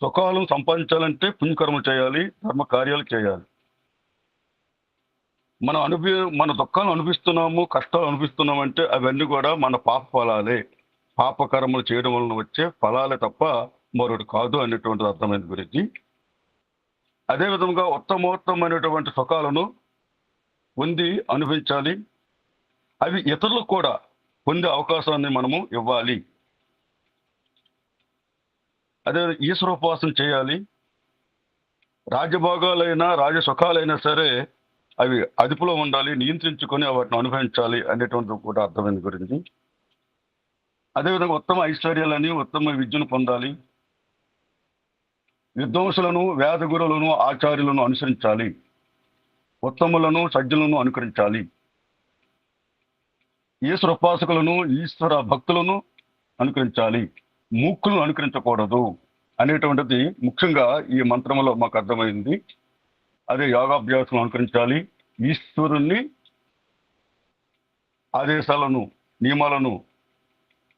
సుఖాలను సంపాదించాలంటే పుణ్యకర్మ చేయాలి, ధర్మ కార్యాలు చేయాలి. మన దుఃఖాలు అనిపిస్తున్నాము, కష్టాలు అనిపిస్తున్నాము అంటే అవన్నీ కూడా మన పాప ఫలాలే, పాపకర్మలు చేయడం వలన వచ్చే ఫలాలే తప్ప మరొకటి కాదు అనేటువంటిది అర్థమైంది గురించి. అదేవిధంగా ఉత్తమోత్తమైనటువంటి సుఖాలను పొంది అనుభవించాలి, అవి ఇతరులకు కూడా పొందే అవకాశాన్ని మనము ఇవ్వాలి. అదే ఈశ్వరోపాసన చేయాలి. రాజభోగాలైనా రాజసుఖాలైనా సరే అవి అదుపులో ఉండాలి, నియంత్రించుకొని వాటిని అనుభవించాలి అనేటువంటి కూడా అర్థమైంది గురించి. అదేవిధంగా ఉత్తమ ఐశ్వర్యాలని, ఉత్తమ విద్యను పొందాలి, విద్వాంసులను, వేద గురువులను, ఆచార్యులను అనుసరించాలి, ఉత్తములను సజ్జులను అనుకరించాలి, ఈశ్వర ఉపాసకులను, ఈశ్వర భక్తులను అనుకరించాలి, మూక్కులను అనుకరించకూడదు అనేటువంటిది ముఖ్యంగా ఈ మంత్రంలో మాకు అర్థమైంది. అదే యోగాభ్యాసం అనుకరించాలి, ఈశ్వరుణ్ణి ఆదేశాలను, నియమాలను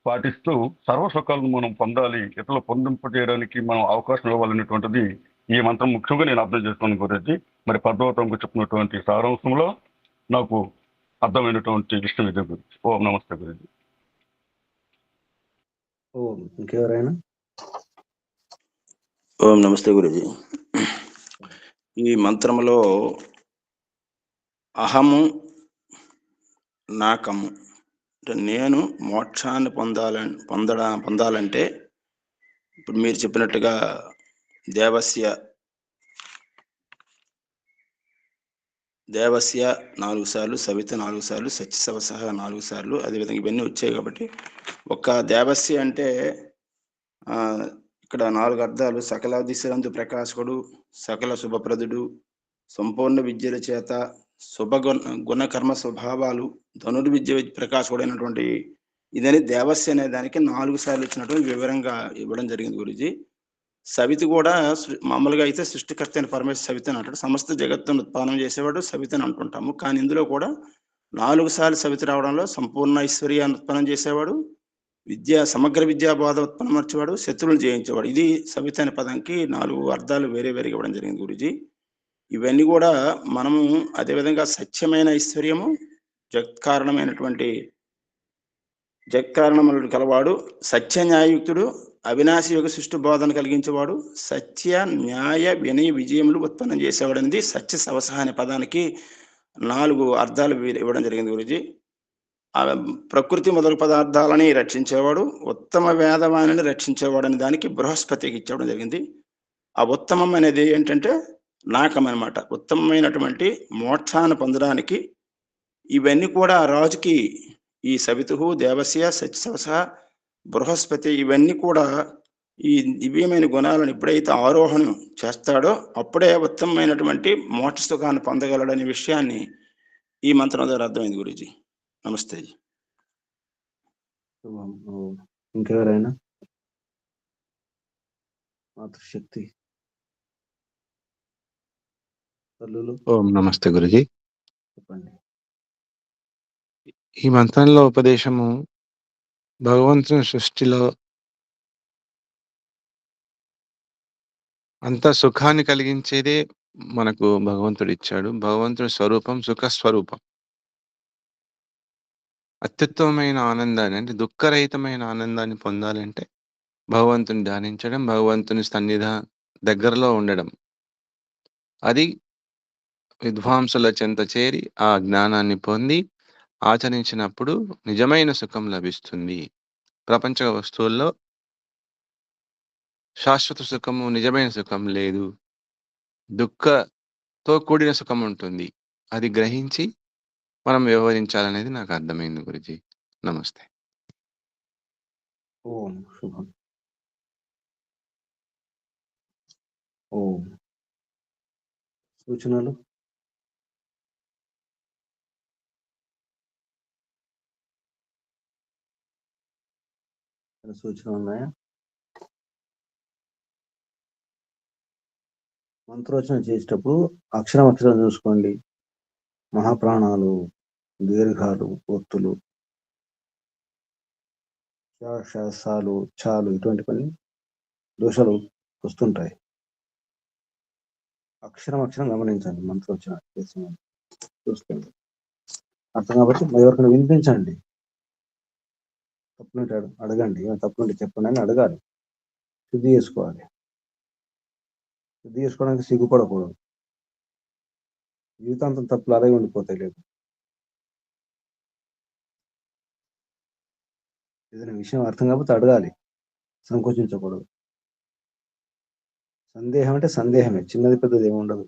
పాటిస్తూ సర్వసుఖాలను మనం పొందాలి, ఇతరులు పొందింపు చేయడానికి మనం అవకాశం ఇవ్వాలనేటువంటిది ఈ మంత్రం ముఖ్యంగా నేను అర్థం చేసుకున్న గురించి. మరి పద్మావతంగా చెప్పినటువంటి సారాంశంలో నాకు అర్థమైనటువంటి విషయం ఇదే గురించి. ఓం నమస్తే గురించి. ఓం ఇంకెవరైనా? ఓం నమస్తే గురుజీ. ఈ మంత్రములో అహము, నాకము అంటే నేను మోక్షాన్ని పొందాలంటే ఇప్పుడు మీరు చెప్పినట్టుగా దేవస్య 4 సార్లు, సవిత 4 సార్లు, సత్యసవస 4 సార్లు, అదేవిధంగా ఇవన్నీ వచ్చాయి. కాబట్టి ఒక దేవస్య అంటే ఇక్కడ 4 అర్థాలు: సకల దిశలందు ప్రకాశకుడు, సకల శుభప్రదుడు, సంపూర్ణ విద్యల చేత గుణ కర్మ స్వభావాలు, ధనుర్విద్య ప్రకాశకుడైనటువంటి ఇదని దేవస్య అనే దానికి 4 సార్లు ఇచ్చినటువంటి వివరంగా ఇవ్వడం జరిగింది గురుజీ. సవితి కూడా మామూలుగా అయితే సృష్టికర్త అయిన పరమేశ్వర సవిత అని అంటాడు, సమస్త జగత్తును ఉత్పాదనం చేసేవాడు సవిత అని అంటుంటాము. కానీ ఇందులో కూడా 4 సార్లు సవితి రావడంలో సంపూర్ణ ఐశ్వర్యాన్ని ఉత్పన్నం చేసేవాడు, సమగ్ర విద్యా బోధ ఉత్పన్నమర్చేవాడు, శత్రువులు జయించేవాడు. ఇది సవిత అనే పదానికి 4 అర్థాలు వేరే వేరేగా ఇవ్వడం జరిగింది గురుజీ. ఇవన్నీ కూడా మనము అదేవిధంగా సత్యమైన ఐశ్వర్యము, జగత్కారణములు కలవాడు, సత్య న్యాయయుక్తుడు, అవినాశి యోగ సృష్టి బోధన కలిగించేవాడు, సత్య న్యాయ వినయ విజయములు ఉత్పన్నం చేసేవాడు అనేది సత్య సవస అనే పదానికి 4 అర్థాలు ఇవ్వడం జరిగింది గురుజీ. ఆ ప్రకృతి మొదలు పదార్థాలని రక్షించేవాడు, ఉత్తమ వేదవాణిని రక్షించేవాడు అనే దానికి బృహస్పతికి ఇచ్చడం జరిగింది. ఆ ఉత్తమం అనేది ఏంటంటే నాకం అనమాట. ఉత్తమమైనటువంటి మోక్షాన్ని పొందడానికి ఇవన్నీ కూడా రాజుకి ఈ సవితుహు దేవస్య సత్యసవస బృహస్పతి ఇవన్నీ కూడా ఈ దివ్యమైన గుణాలను ఎప్పుడైతే ఆరోహణం చేస్తాడో అప్పుడే ఉత్తమమైనటువంటి మోక్ష సుఖాన్ని పొందగలడనే విషయాన్ని ఈ మంత్రం ద్వారా అర్థమైంది గురూజీ. నమస్తే. శుభం. ఇంకెవరైనా? మాతృశక్తి తల్లులు ఓం నమస్తే గురుజీ. చెప్పండి. ఈ మంత్రంలో ఉపదేశము భగవంతుని సృష్టిలో అంత సుఖాన్ని కలిగించేదే మనకు భగవంతుడు ఇచ్చాడు. భగవంతుడి స్వరూపం సుఖ స్వరూపం. అత్యుత్తమమైన ఆనందాన్ని అంటే దుఃఖరహితమైన ఆనందాన్ని పొందాలంటే భగవంతుని ధ్యానించడం, భగవంతుని దగ్గరలో ఉండడం. అది విద్వాంసుల చెంత చేరి ఆ జ్ఞానాన్ని పొంది ఆచరించినప్పుడు నిజమైన సుఖం లభిస్తుంది. ప్రపంచ వస్తువుల్లో శాశ్వత సుఖము, నిజమైన సుఖం లేదు. దుఃఖతో కూడిన సుఖం ఉంటుంది. అది గ్రహించి మనం వ్యవహరించాలనేది నాకు అర్థమైంది గురుజీ. నమస్తే. ఓం శుభం. ఓం. సూచనలు? సూచన ఉన్నాయా? మంత్రోచ్చరణ చేసేటప్పుడు అక్షరం చూసుకోండి. మహాప్రాణాలు, దీర్ఘాలు, ఒత్తులు, శాసాలు, చాలు ఇటువంటి కొన్ని దోషాలు వస్తుంటాయి. అక్షరం గమనించండి. మంత్రోచ్చరణ చేసిన చూసుకోండి. అర్థం కాబట్టి ఎవరికైనా వినిపించండి. తప్పులుంటే అడగండి. తప్పులుంటే చెప్పండి అని అడగాలి. శుద్ధి చేసుకోవాలి. శుద్ధి చేసుకోవడానికి సిగ్గుపడకూడదు. జీవితాంతం తప్పులు అలాగే ఉండిపోతాయి. లేదు, ఏదైనా విషయం అర్థం కాకపోతే అడగాలి, సంకోచించకూడదు. సందేహం అంటే సందేహమే, చిన్నది పెద్దది ఏమి ఉండదు.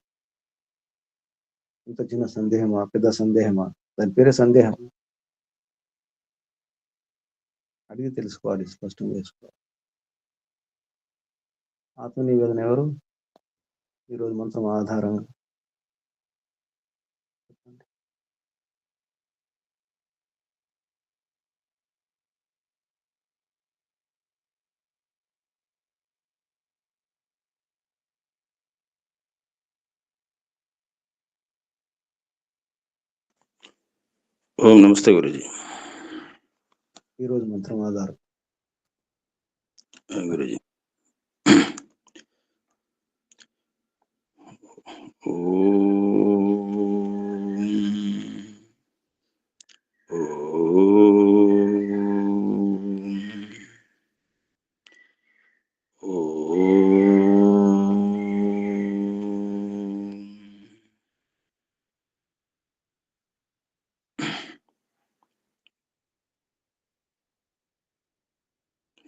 ఇంత చిన్న సందేహమా, పెద్ద సందేహమా, దాని పేరే సందేహం. అడిగి తెలుసుకోవాలి, స్పష్టం చేసుకోవాలి. ఆత్మనివేదన ఎవరు? ఈరోజు మంత్రం ఆధారంగా చెప్పండి. ఓం నమస్తే గురుజీ. ఈరోజు మంత్రం ఆధారం గురుజీ.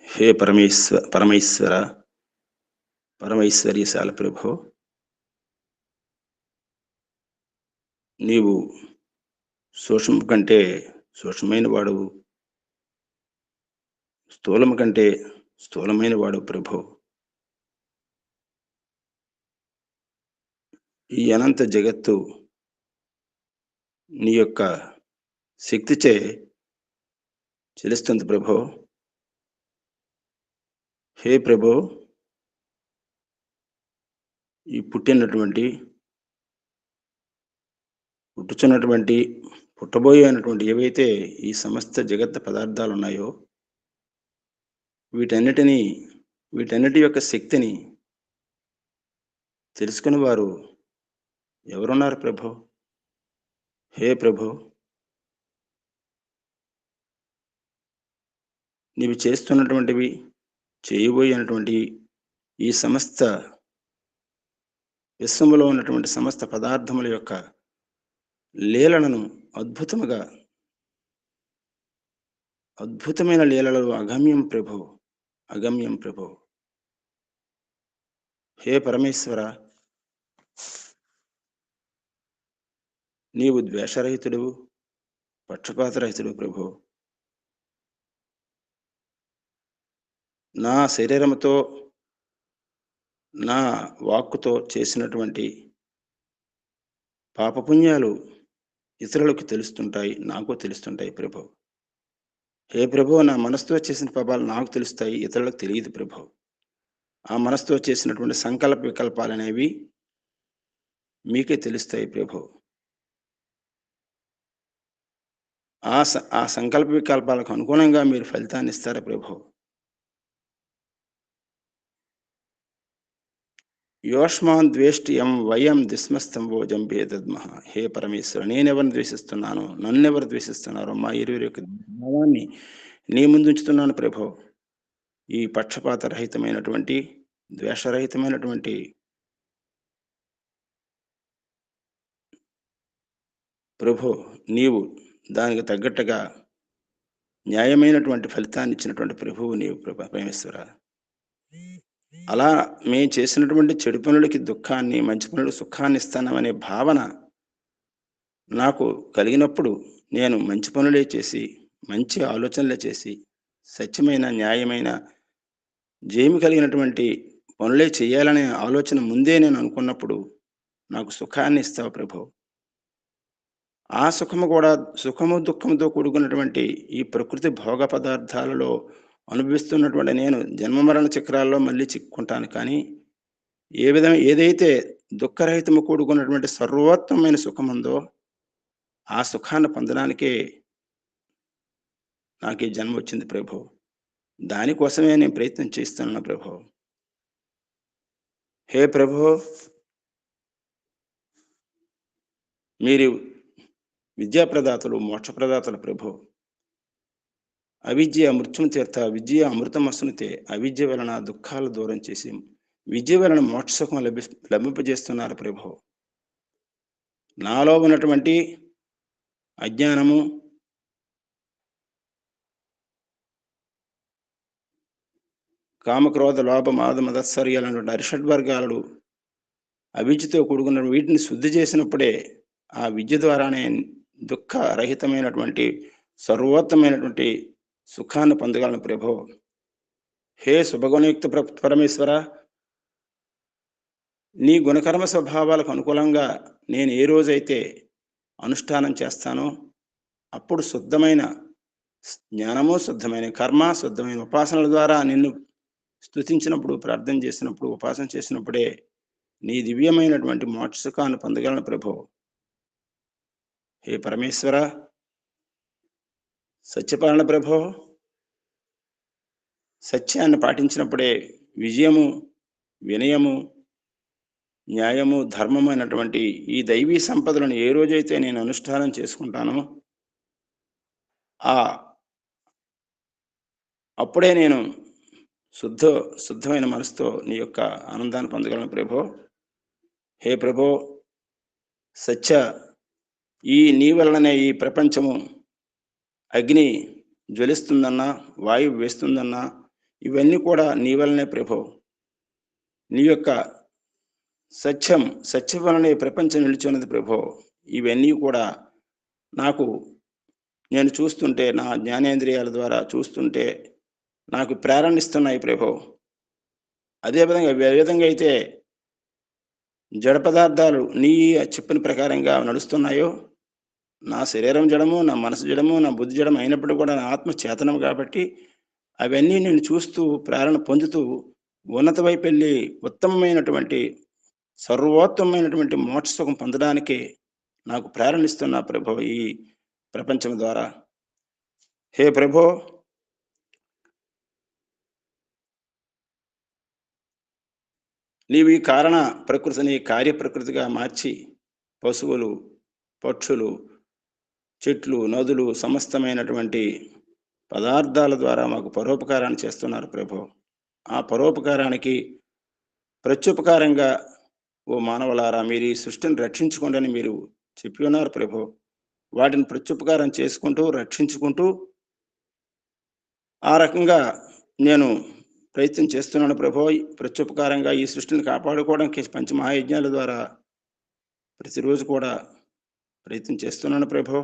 హే పరమైశ్వర్యశాల ప్రభో, నీవు సూక్ష్మం కంటే సూక్ష్మమైన వాడువు, స్థూలము కంటే స్థూలమైన వాడు ప్రభో. ఈ అనంత జగత్తు నీ యొక్క శక్తిచే చెలుస్తుంది ప్రభో. హే ప్రభో, ఈ పుట్టుచున్నటువంటి పుట్టబోయేటువంటి ఏవైతే ఈ సమస్త జగత్ పదార్థాలు ఉన్నాయో వీటన్నిటి యొక్క శక్తిని తెలుసుకుని వారు ఎవరున్నారు ప్రభో? హే ప్రభో, నీవు చేస్తున్నటువంటివి, చేయబోయేటువంటి ఈ సమస్త విశ్వంలో ఉన్నటువంటి సమస్త పదార్థముల యొక్క లీలలను అద్భుతమైన లీలలు అగమ్యం ప్రభు, అగమ్యం ప్రభు. హే పరమేశ్వర, నీవు ద్వేషరహితుడు, పక్షపాతరహితుడు ప్రభు. నా శరీరముతో నా వాక్కుతో చేసినటువంటి పాపపుణ్యాలు ఇతరులకు తెలుస్తుంటాయి, నాకు తెలుస్తుంటాయి ప్రభు. హే ప్రభు, నా మనసుతో చేసిన పాపాలు నాకు తెలుస్తాయి, ఇతరులకు తెలియదు ప్రభు. ఆ మనసుతో చేసినటువంటి సంకల్ప వికల్పాలు అనేవి మీకే తెలుస్తాయి ప్రభు. ఆ సంకల్ప వికల్పాలకు అనుగుణంగా మీరు ఫలితాన్ని ఇస్తారా ప్రభు. యోష్మాన్ ద్వేష్టియం వయం దిస్మస్తంభో జంబే దద్మహ. హే పరమేశ్వర, నేనెవరిని ద్వేషిస్తున్నాను, నన్నెవరు ద్వేషిస్తున్నారో మా ఇరువురి యొక్క భావాన్ని నీ ముందు ఉంచుతున్నాను ప్రభు. ఈ పక్షపాత రహితమైనటువంటి, ద్వేషరహితమైనటువంటి ప్రభు, నీవు దానికి తగ్గట్టుగా న్యాయమైనటువంటి ఫలితాన్ని ఇచ్చినటువంటి ప్రభువు నీవు పరమేశ్వర. అలా మేము చేసినటువంటి చెడు పనులకి దుఃఖాన్ని, మంచి పనులకు సుఖాన్ని ఇస్తానమనే భావన నాకు కలిగినప్పుడు నేను మంచి పనులే చేసి, మంచి ఆలోచనలే చేసి, సత్యమైన, న్యాయమైన, జయము కలిగినటువంటి పనులే చేయాలనే ఆలోచన ముందే నేను అనుకున్నప్పుడు నాకు సుఖాన్ని ఇస్తావు ప్రభు. ఆ సుఖము కూడా సుఖము దుఃఖముతో కూడుకున్నటువంటి ఈ ప్రకృతి భోగ పదార్థాలలో అనుభవిస్తున్నటువంటి నేను జన్మమరణ చక్రాల్లో మళ్ళీ చిక్కుంటాను. కానీ ఏదైతే దుఃఖరహితము కూడుకున్నటువంటి సర్వోత్తమైన సుఖం ఉందో ఆ సుఖాన్ని పొందడానికే నాకు ఈ జన్మ వచ్చింది ప్రభు. దానికోసమే నేను ప్రయత్నం చేస్తున్నాను ప్రభు. హే ప్రభు, మీరు విద్యాప్రదాతలు, మోక్షప్రదాతలు ప్రభు. అవిద్య మృత్యుం తీర్థ, విద్య అమృతమస్నుతే. అవిద్య వలన దుఃఖాలు దూరం చేసి విద్య వలన మోక్షసుఖం లభింపజేస్తున్నారు ప్రభు. నాలో ఉన్నటువంటి అజ్ఞానము, కామక్రోధ లోభ మాద మదత్సర్యాలన్నటువంటి అరిషడ్వర్గాలు అవిద్యతో కూడుకున్న వీటిని శుద్ధి చేసినప్పుడే ఆ విద్య ద్వారానే దుఃఖరహితమైనటువంటి సర్వోత్తమైనటువంటి సుఖాన్ని పొందగలను ప్రభు. హే శుభగుణయుక్త పరమేశ్వర, నీ గుణకర్మ స్వభావాలకు అనుకూలంగా నేను ఏ రోజైతే అనుష్ఠానం చేస్తానో అప్పుడు శుద్ధమైన జ్ఞానము, శుద్ధమైన కర్మ, శుద్ధమైన ఉపాసనల ద్వారా నిన్ను స్తుతించినప్పుడు, ప్రార్థన చేసినప్పుడు, ఉపాసన చేసినప్పుడే నీ దివ్యమైనటువంటి మోక్షసుఖాన్ని పొందగలను ప్రభు. హే పరమేశ్వర, సత్యపాలన ప్రభు. సత్యాన్ని పాటించినప్పుడే విజయము, వినయము, న్యాయము, ధర్మమైనటువంటి ఈ దైవీ సంపదలను ఏ రోజైతే నేను అనుష్ఠానం చేసుకుంటానో అప్పుడే నేను శుద్ధమైన మనసుతో నీ యొక్క ఆనందాన్ని పొందగలను ప్రభు. హే ప్రభు, సత్య ఈ నీ వలననే ఈ ప్రపంచము అగ్ని జ్వలిస్తుందన్నా, వాయువు వేస్తుందన్నా ఇవన్నీ కూడా నీ వలనే ప్రభు. నీ యొక్క సత్యం వలనే ప్రపంచం నిలిచున్నది ప్రభు. ఇవన్నీ కూడా నాకు నేను చూస్తుంటే, నా జ్ఞానేంద్రియాల ద్వారా చూస్తుంటే నాకు ప్రేరణిస్తున్నాయి ప్రభు. ఏ విధంగా అయితే జడ పదార్థాలు నీ చెప్పిన ప్రకారంగా నడుస్తున్నాయో, నా శరీరం జడము, నా మనసు జడము, నా బుద్ధి జడము అయినప్పుడు కూడా నా ఆత్మ చేతనం కాబట్టి అవన్నీ నేను చూస్తూ ప్రేరణ పొందుతూ ఉన్నత వైపు వెళ్ళి ఉత్తమమైనటువంటి సర్వోత్తమైనటువంటి మోక్షసుఖం పొందడానికి నాకు ప్రేరణిస్తున్నా ప్రభు ఈ ప్రపంచం ద్వారా. హే ప్రభు, నీవు ఈ కారణ ప్రకృతిని కార్యప్రకృతిగా మార్చి పశువులు, పక్షులు, చెట్లు, నదులు, సమస్తమైనటువంటి పదార్థాల ద్వారా మాకు పరోపకారాన్ని చేస్తున్నారు ప్రభు. ఆ పరోపకారానికి ప్రత్యుపకారంగా ఓ మానవులారా, మీరు ఈ సృష్టిని రక్షించుకోండి మీరు చెప్పి ఉన్నారు ప్రభు. వాటిని ప్రత్యుపకారం చేసుకుంటూ, రక్షించుకుంటూ ఆ రకంగా నేను ప్రయత్నం చేస్తున్నాను ప్రభు. ప్రత్యుపకారంగా ఈ సృష్టిని కాపాడుకోవడానికి పంచమహాయజ్ఞాల ద్వారా ప్రతిరోజు కూడా ప్రయత్నం చేస్తున్నాను ప్రభు.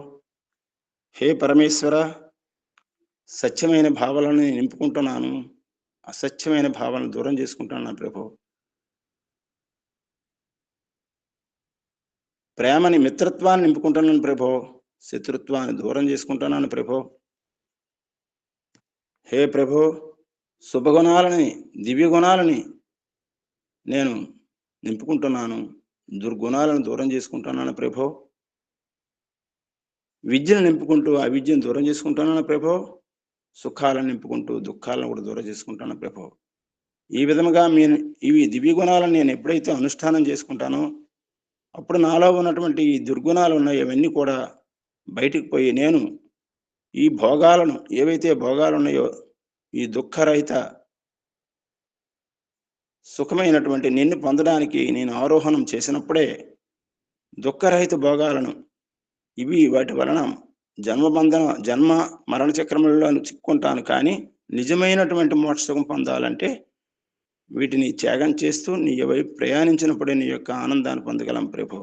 హే పరమేశ్వర, సత్యమైన భావాలను నింపుకుంటున్నాను, అసత్యమైన భావాలను దూరం చేసుకుంటున్నాను ప్రభు. ప్రేమని, మిత్రత్వాన్ని నింపుకుంటున్నాను ప్రభు, శత్రుత్వాన్ని దూరం చేసుకుంటున్నాను ప్రభు. హే ప్రభు, శుభగుణాలని, దివ్య గుణాలని నేను నింపుకుంటున్నాను, దుర్గుణాలను దూరం చేసుకుంటున్నాను ప్రభు. విద్యను నింపుకుంటూ అవిద్యను దూరం చేసుకుంటున్నాను ప్రభు. సుఖాలను నింపుకుంటూ దుఃఖాలను కూడా దూరం చేసుకుంటున్నాను ప్రభు. ఈ విధముగా ఇవి దివ్య గుణాలను నేను ఎప్పుడైతే అనుష్ఠానం చేసుకుంటానో అప్పుడు నాలో ఉన్నటువంటి ఈ దుర్గుణాలు ఉన్నాయి, అవన్నీ కూడా బయటికి పోయి నేను ఈ భోగాలను, ఏవైతే భోగాలు ఉన్నాయో, ఈ దుఃఖరహిత సుఖమైనటువంటి నిన్ను పొందడానికి నేను ఆరోహణం చేసినప్పుడే దుఃఖరహిత భోగాలను, ఇవి వాటి వలన జన్మ మరణ చక్రములలో చిక్కుంటాను. కానీ నిజమైనటువంటి మోక్షం పొందాలంటే వీటిని త్యాగం చేస్తూ నీ వైపు ప్రయాణించినప్పుడే నీ యొక్క ఆనందాన్ని పొందగలం ప్రభు.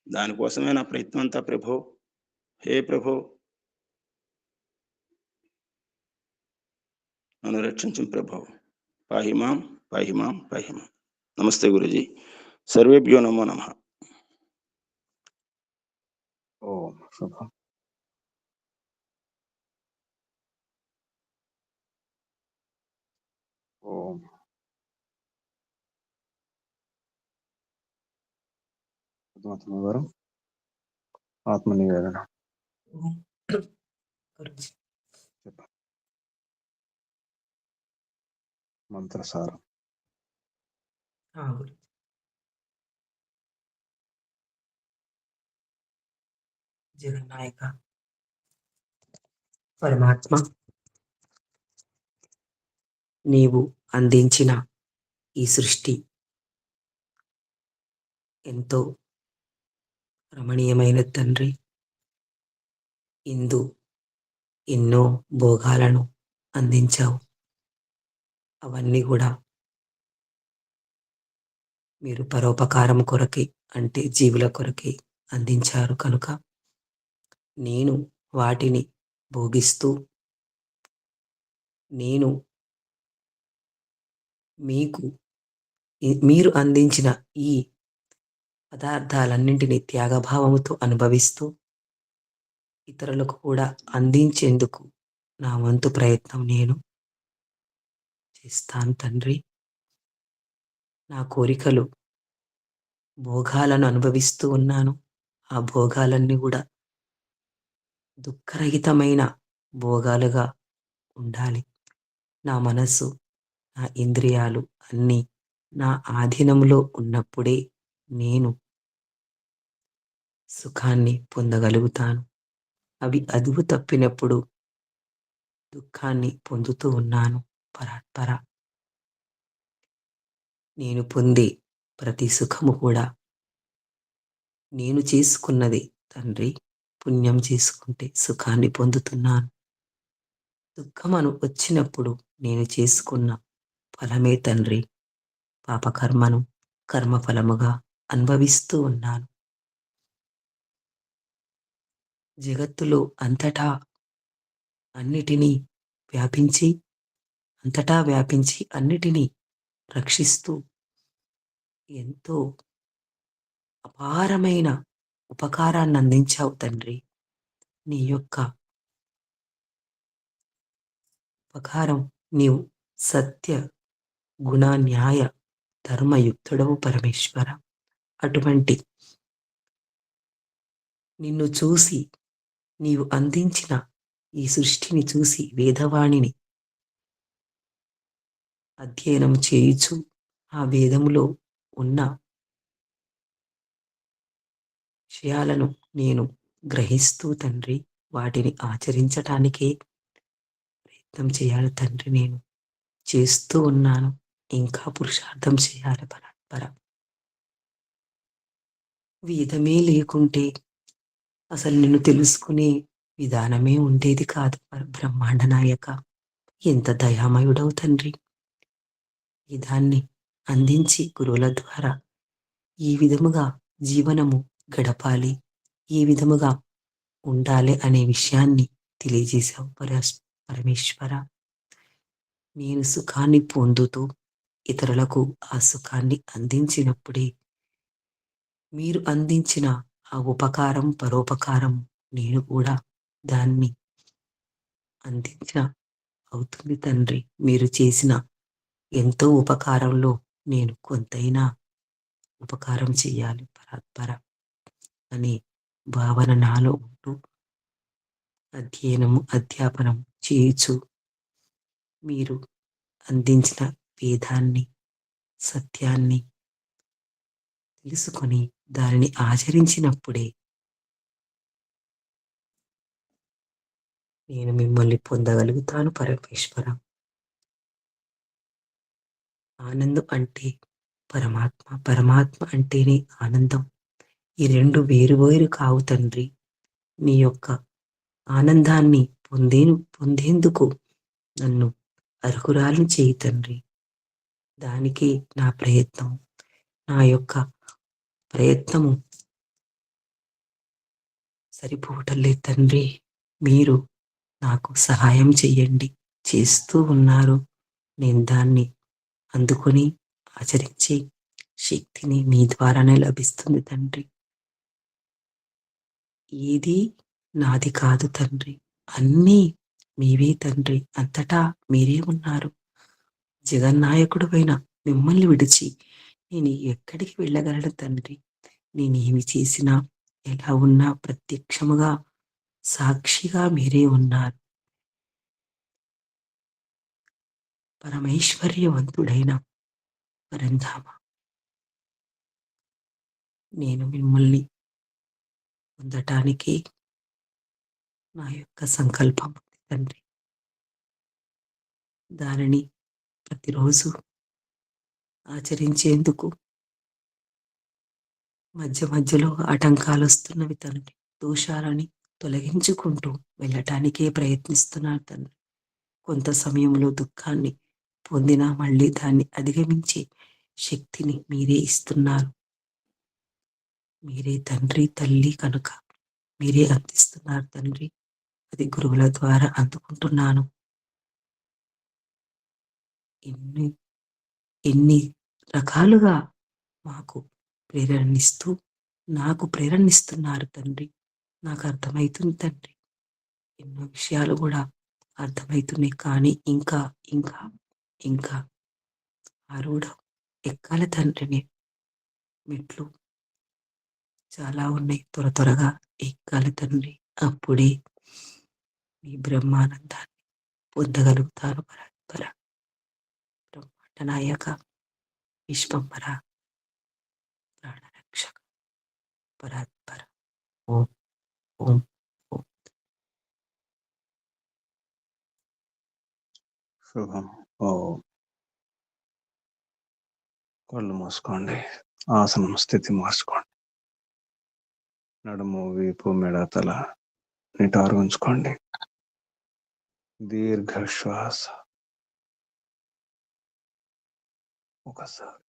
దానికోసమే నా ప్రయత్నం అంతా ప్రభు. హే ప్రభు, నన్ను రక్షించు ప్రభు. పాహిమాం పాహిమాం పాహిమాం. నమస్తే గురుజీ. సర్వేభ్యో నమో నమః. ఓం శుభం. ఓం. పద్మాత్మ గారు ఆత్మ నివేదన గురూజీ. మంత్రసారం. గురూజీ. జగన్నాయక పరమాత్మ, నీవు అందించిన ఈ సృష్టి ఎంతో రమణీయమైన తండ్రి. ఇందు ఎన్నో భోగాలను అందించావు. అవన్నీ కూడా మీరు పరోపకారం కొరకే, అంటే జీవుల కొరకే అందించారు కనుక నేను వాటిని భోగిస్తూ, నేను మీరు అందించిన ఈ పదార్థాలన్నింటినీ త్యాగభావముతో అనుభవిస్తూ ఇతరులకు కూడా అందించేందుకు నా వంతు ప్రయత్నం నేను చేస్తాను తండ్రి. నా కోరికలు, భోగాలను అనుభవిస్తూ ఉన్నాను. ఆ భోగాలన్నీ కూడా దుఃఖరహితమైన భోగాలుగా ఉండాలి. నా మనస్సు, నా ఇంద్రియాలు అన్నీ నా ఆధీనంలో ఉన్నప్పుడే నేను సుఖాన్ని పొందగలుగుతాను. అవి అదుపు తప్పినప్పుడు దుఃఖాన్ని పొందుతూ ఉన్నాను. పరాత్పర, నేను పొందే ప్రతి సుఖము కూడా నేను చేసుకున్నది తండ్రి. పుణ్యం చేసుకుంటే సుఖాన్ని పొందుతున్నాను. దుఃఖమను వచ్చినప్పుడు నేను చేసుకున్న ఫలమే తండ్రి. పాపకర్మను కర్మఫలముగా అనుభవిస్తూ ఉన్నాను. జగత్తులో అంతటా వ్యాపించి అన్నిటినీ రక్షిస్తూ ఎంతో అపారమైన ఉపకారాన్ని అందించావు తండ్రి. నీ యొక్క ఉపకారం, నీవు సత్య గుణ న్యాయ ధర్మయుక్తుడవు పరమేశ్వర. అటువంటి నిన్ను చూసి, నీవు అందించిన ఈ సృష్టిని చూసి వేదవాణిని అధ్యయనం చేయుచు, ఆ వేదములో ఉన్న విషయాలను నేను గ్రహిస్తూ తండ్రి వాటిని ఆచరించటానికే ప్రయత్నం చేయాలి తండ్రి. నేను చేస్తూ ఉన్నాను, ఇంకా పురుషార్థం చేయాలి పరాత్పర. వేదమే లేకుంటే అసలు నిన్ను తెలుసుకునే విధానమే ఉండేది కాదు. బ్రహ్మాండ నాయక, ఎంత దయామయుడవు తండ్రి. వేదాన్ని అందించి గురువుల ద్వారా ఈ విధముగా జీవనము గడపాలి, ఈ విధముగా ఉండాలి అనే విషయాన్ని తెలియజేశావు పరమేశ్వర. నేను సుఖాన్ని పొందుతూ ఇతరులకు ఆ సుఖాన్ని అందించినప్పుడే మీరు అందించిన ఆ ఉపకారం, పరోపకారం నేను కూడా దాన్ని అందించిన అవుతుంది తండ్రి. మీరు చేసిన ఎంతో ఉపకారంలో నేను కొంతైనా ఉపకారం చెయ్యాలి పరాత్పర అనే భావన నాలో ఉంటూ అధ్యయనము, అధ్యాపనం చేయుచు మీరు అందించిన వేదాన్ని, సత్యాన్ని తెలుసుకొని దానిని ఆచరించినప్పుడే నేను మిమ్మల్ని పొందగలుగుతాను పరమేశ్వర. ఆనందం అంటే పరమాత్మ, పరమాత్మ అంటేనే ఆనందం. ఈ రెండు వేరు వేరు కావు తండ్రి. నీ యొక్క ఆనందాన్ని పొందేందుకు నన్ను అర్హురాలు చేయి తండ్రి. దానికి నా ప్రయత్నం, నా యొక్క ప్రయత్నము సరిపోవటం లేదు తండ్రి. మీరు నాకు సహాయం చెయ్యండి. చేస్తూ ఉన్నారు. నేను దాన్ని అందుకొని ఆచరించే శక్తిని మీ ద్వారానే లభిస్తుంది తండ్రి. ఏది నాది కాదు తండ్రి, అన్నీ మీవే తండ్రి. అంతటా మీరే ఉన్నారు. జగన్నాయకుడు పైన మిమ్మల్ని విడిచి నేను ఎక్కడికి వెళ్ళగలను తండ్రి? నేనేమి చేసినా, ఎలా ఉన్నా ప్రత్యక్షముగా సాక్షిగా మీరే ఉన్నారు. పరమైశ్వర్యవంతుడైన పరంధామ, నేను మిమ్మల్ని పొందటానికి నా యొక్క సంకల్పం ఉంది తండ్రి. దానిని ప్రతిరోజు ఆచరించేందుకు మధ్య మధ్యలో ఆటంకాలు వస్తున్నవి తండ్రి. దోషాలని తొలగించుకుంటూ వెళ్ళటానికే ప్రయత్నిస్తున్నాను తండ్రి. కొంత సమయంలో దుఃఖాన్ని పొందినా మళ్ళీ దాన్ని అధిగమించే శక్తిని మీరే ఇస్తున్నారు. మీరే తండ్రి, తల్లి కనుక మీరే అందిస్తున్నారు తండ్రి. అది గురువుల ద్వారా అందుకుంటున్నాను. ఎన్ని ఎన్ని రకాలుగా మాకు ప్రేరణనిస్తూ నాకు ప్రేరణనిస్తున్నారు తండ్రి. నాకు అర్థమవుతుంది తండ్రి. ఎన్నో విషయాలు కూడా అర్థమవుతున్నాయి. కానీ ఇంకా ఇంకా ఇంకా ఆరూఢ ఎక్కాలి తండ్రిని. మెట్లు చాలా ఉన్నాయి, త్వరగా ఎక్కాలి తండ్రి. అప్పుడే మీ బ్రహ్మానందాన్ని పొందగలుగుతాను పరాత్పర. బ్రహ్మాండ నాయక, విశ్వంబర, ప్రాణరక్షక, పరాత్పర. ఓం ఓం ఓం. శుభం. కళ్ళు మూసుకోండి. ఆసనం స్థితి మార్చుకోండి. నడుము, వీపు, మెడ, తల నిటారు ఉంచుకోండి. దీర్ఘ శ్వాస ఒకసారి.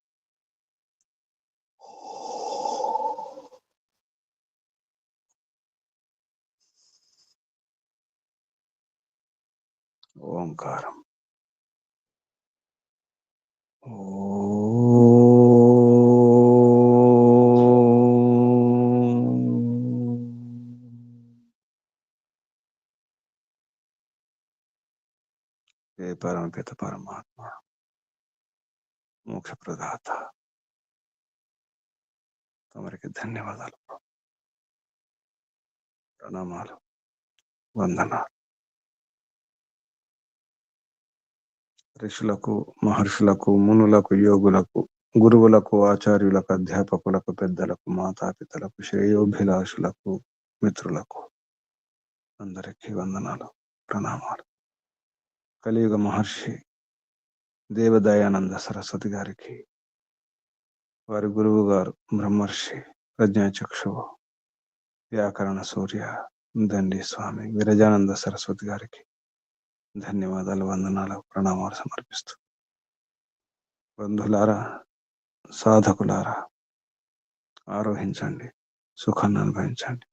ఓంకారం. జయ పరమపిత పరమాత్మ, మోక్ష ప్రదాత, తమరికి ధన్యవాదాలు, ప్రణామాలు, వందనాలు. ఋషులకు, మహర్షులకు, మునులకు, యోగులకు, గురువులకు, ఆచార్యులకు, అధ్యాపకులకు, పెద్దలకు, మాతాపితలకు, శ్రేయోభిలాషులకు, మిత్రులకు అందరికీ వందనాలు, ప్రణామాలు. కలియుగ మహర్షి దేవదయానంద సరస్వతి గారికి, వారి గురువు గారు బ్రహ్మర్షి ప్రజ్ఞాచక్షువు, వ్యాకరణ సూర్య, దండి స్వామి విరజానంద సరస్వతి గారికి ధన్యవాదాలు, వందనాలు, ప్రణామాలు సమర్పిస్తూ, బంధులారా, సాధకులారా, ఆరోహించండి, సుఖాన్ని అనుభవించండి,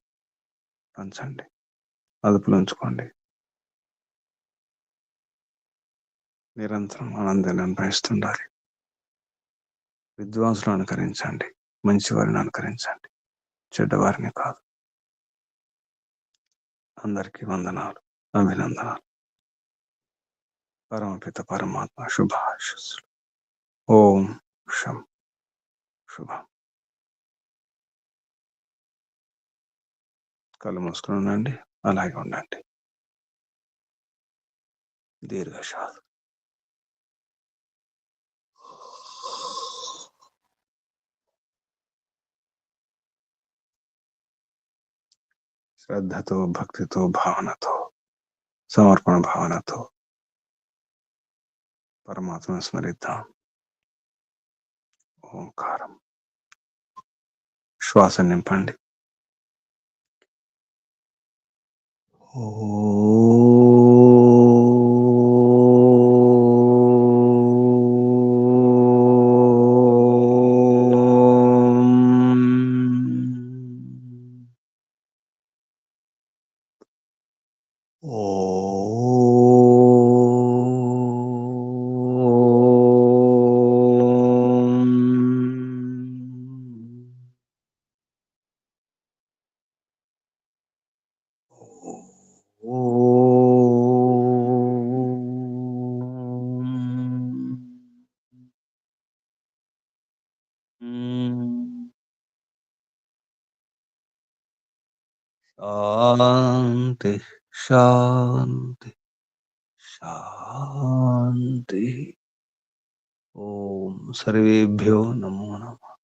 పంచండి, అదుపులో ఉంచుకోండి. నిరంతరం ఆనందాన్ని అనుభవిస్తుండాలి. విద్వాంసులను అనుకరించండి, మంచివారిని అనుకరించండి, చెడ్డవారిని కాదు. అందరికీ వందనాలు, అభినందనాలు. పరమపిత పరమాత్మ శుభాశస్సులు. ఓం శం శుభం. కళ్ళు మూసుకుని ఉండండి, అలాగే ఉండండి. దీర్ఘశ్వాస. శ్రద్ధతో, భక్తితో, భావనతో, సమర్పణ భావనతో పరమాత్మను స్మరిద్దాం. ఓంకారం. శ్వాస నింపండి. శాంతి శాంతి శాంతి. ఓం సర్వేభ్యో నమో నమః.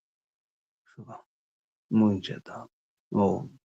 శుభం. ముగించేద్దాం. ఓం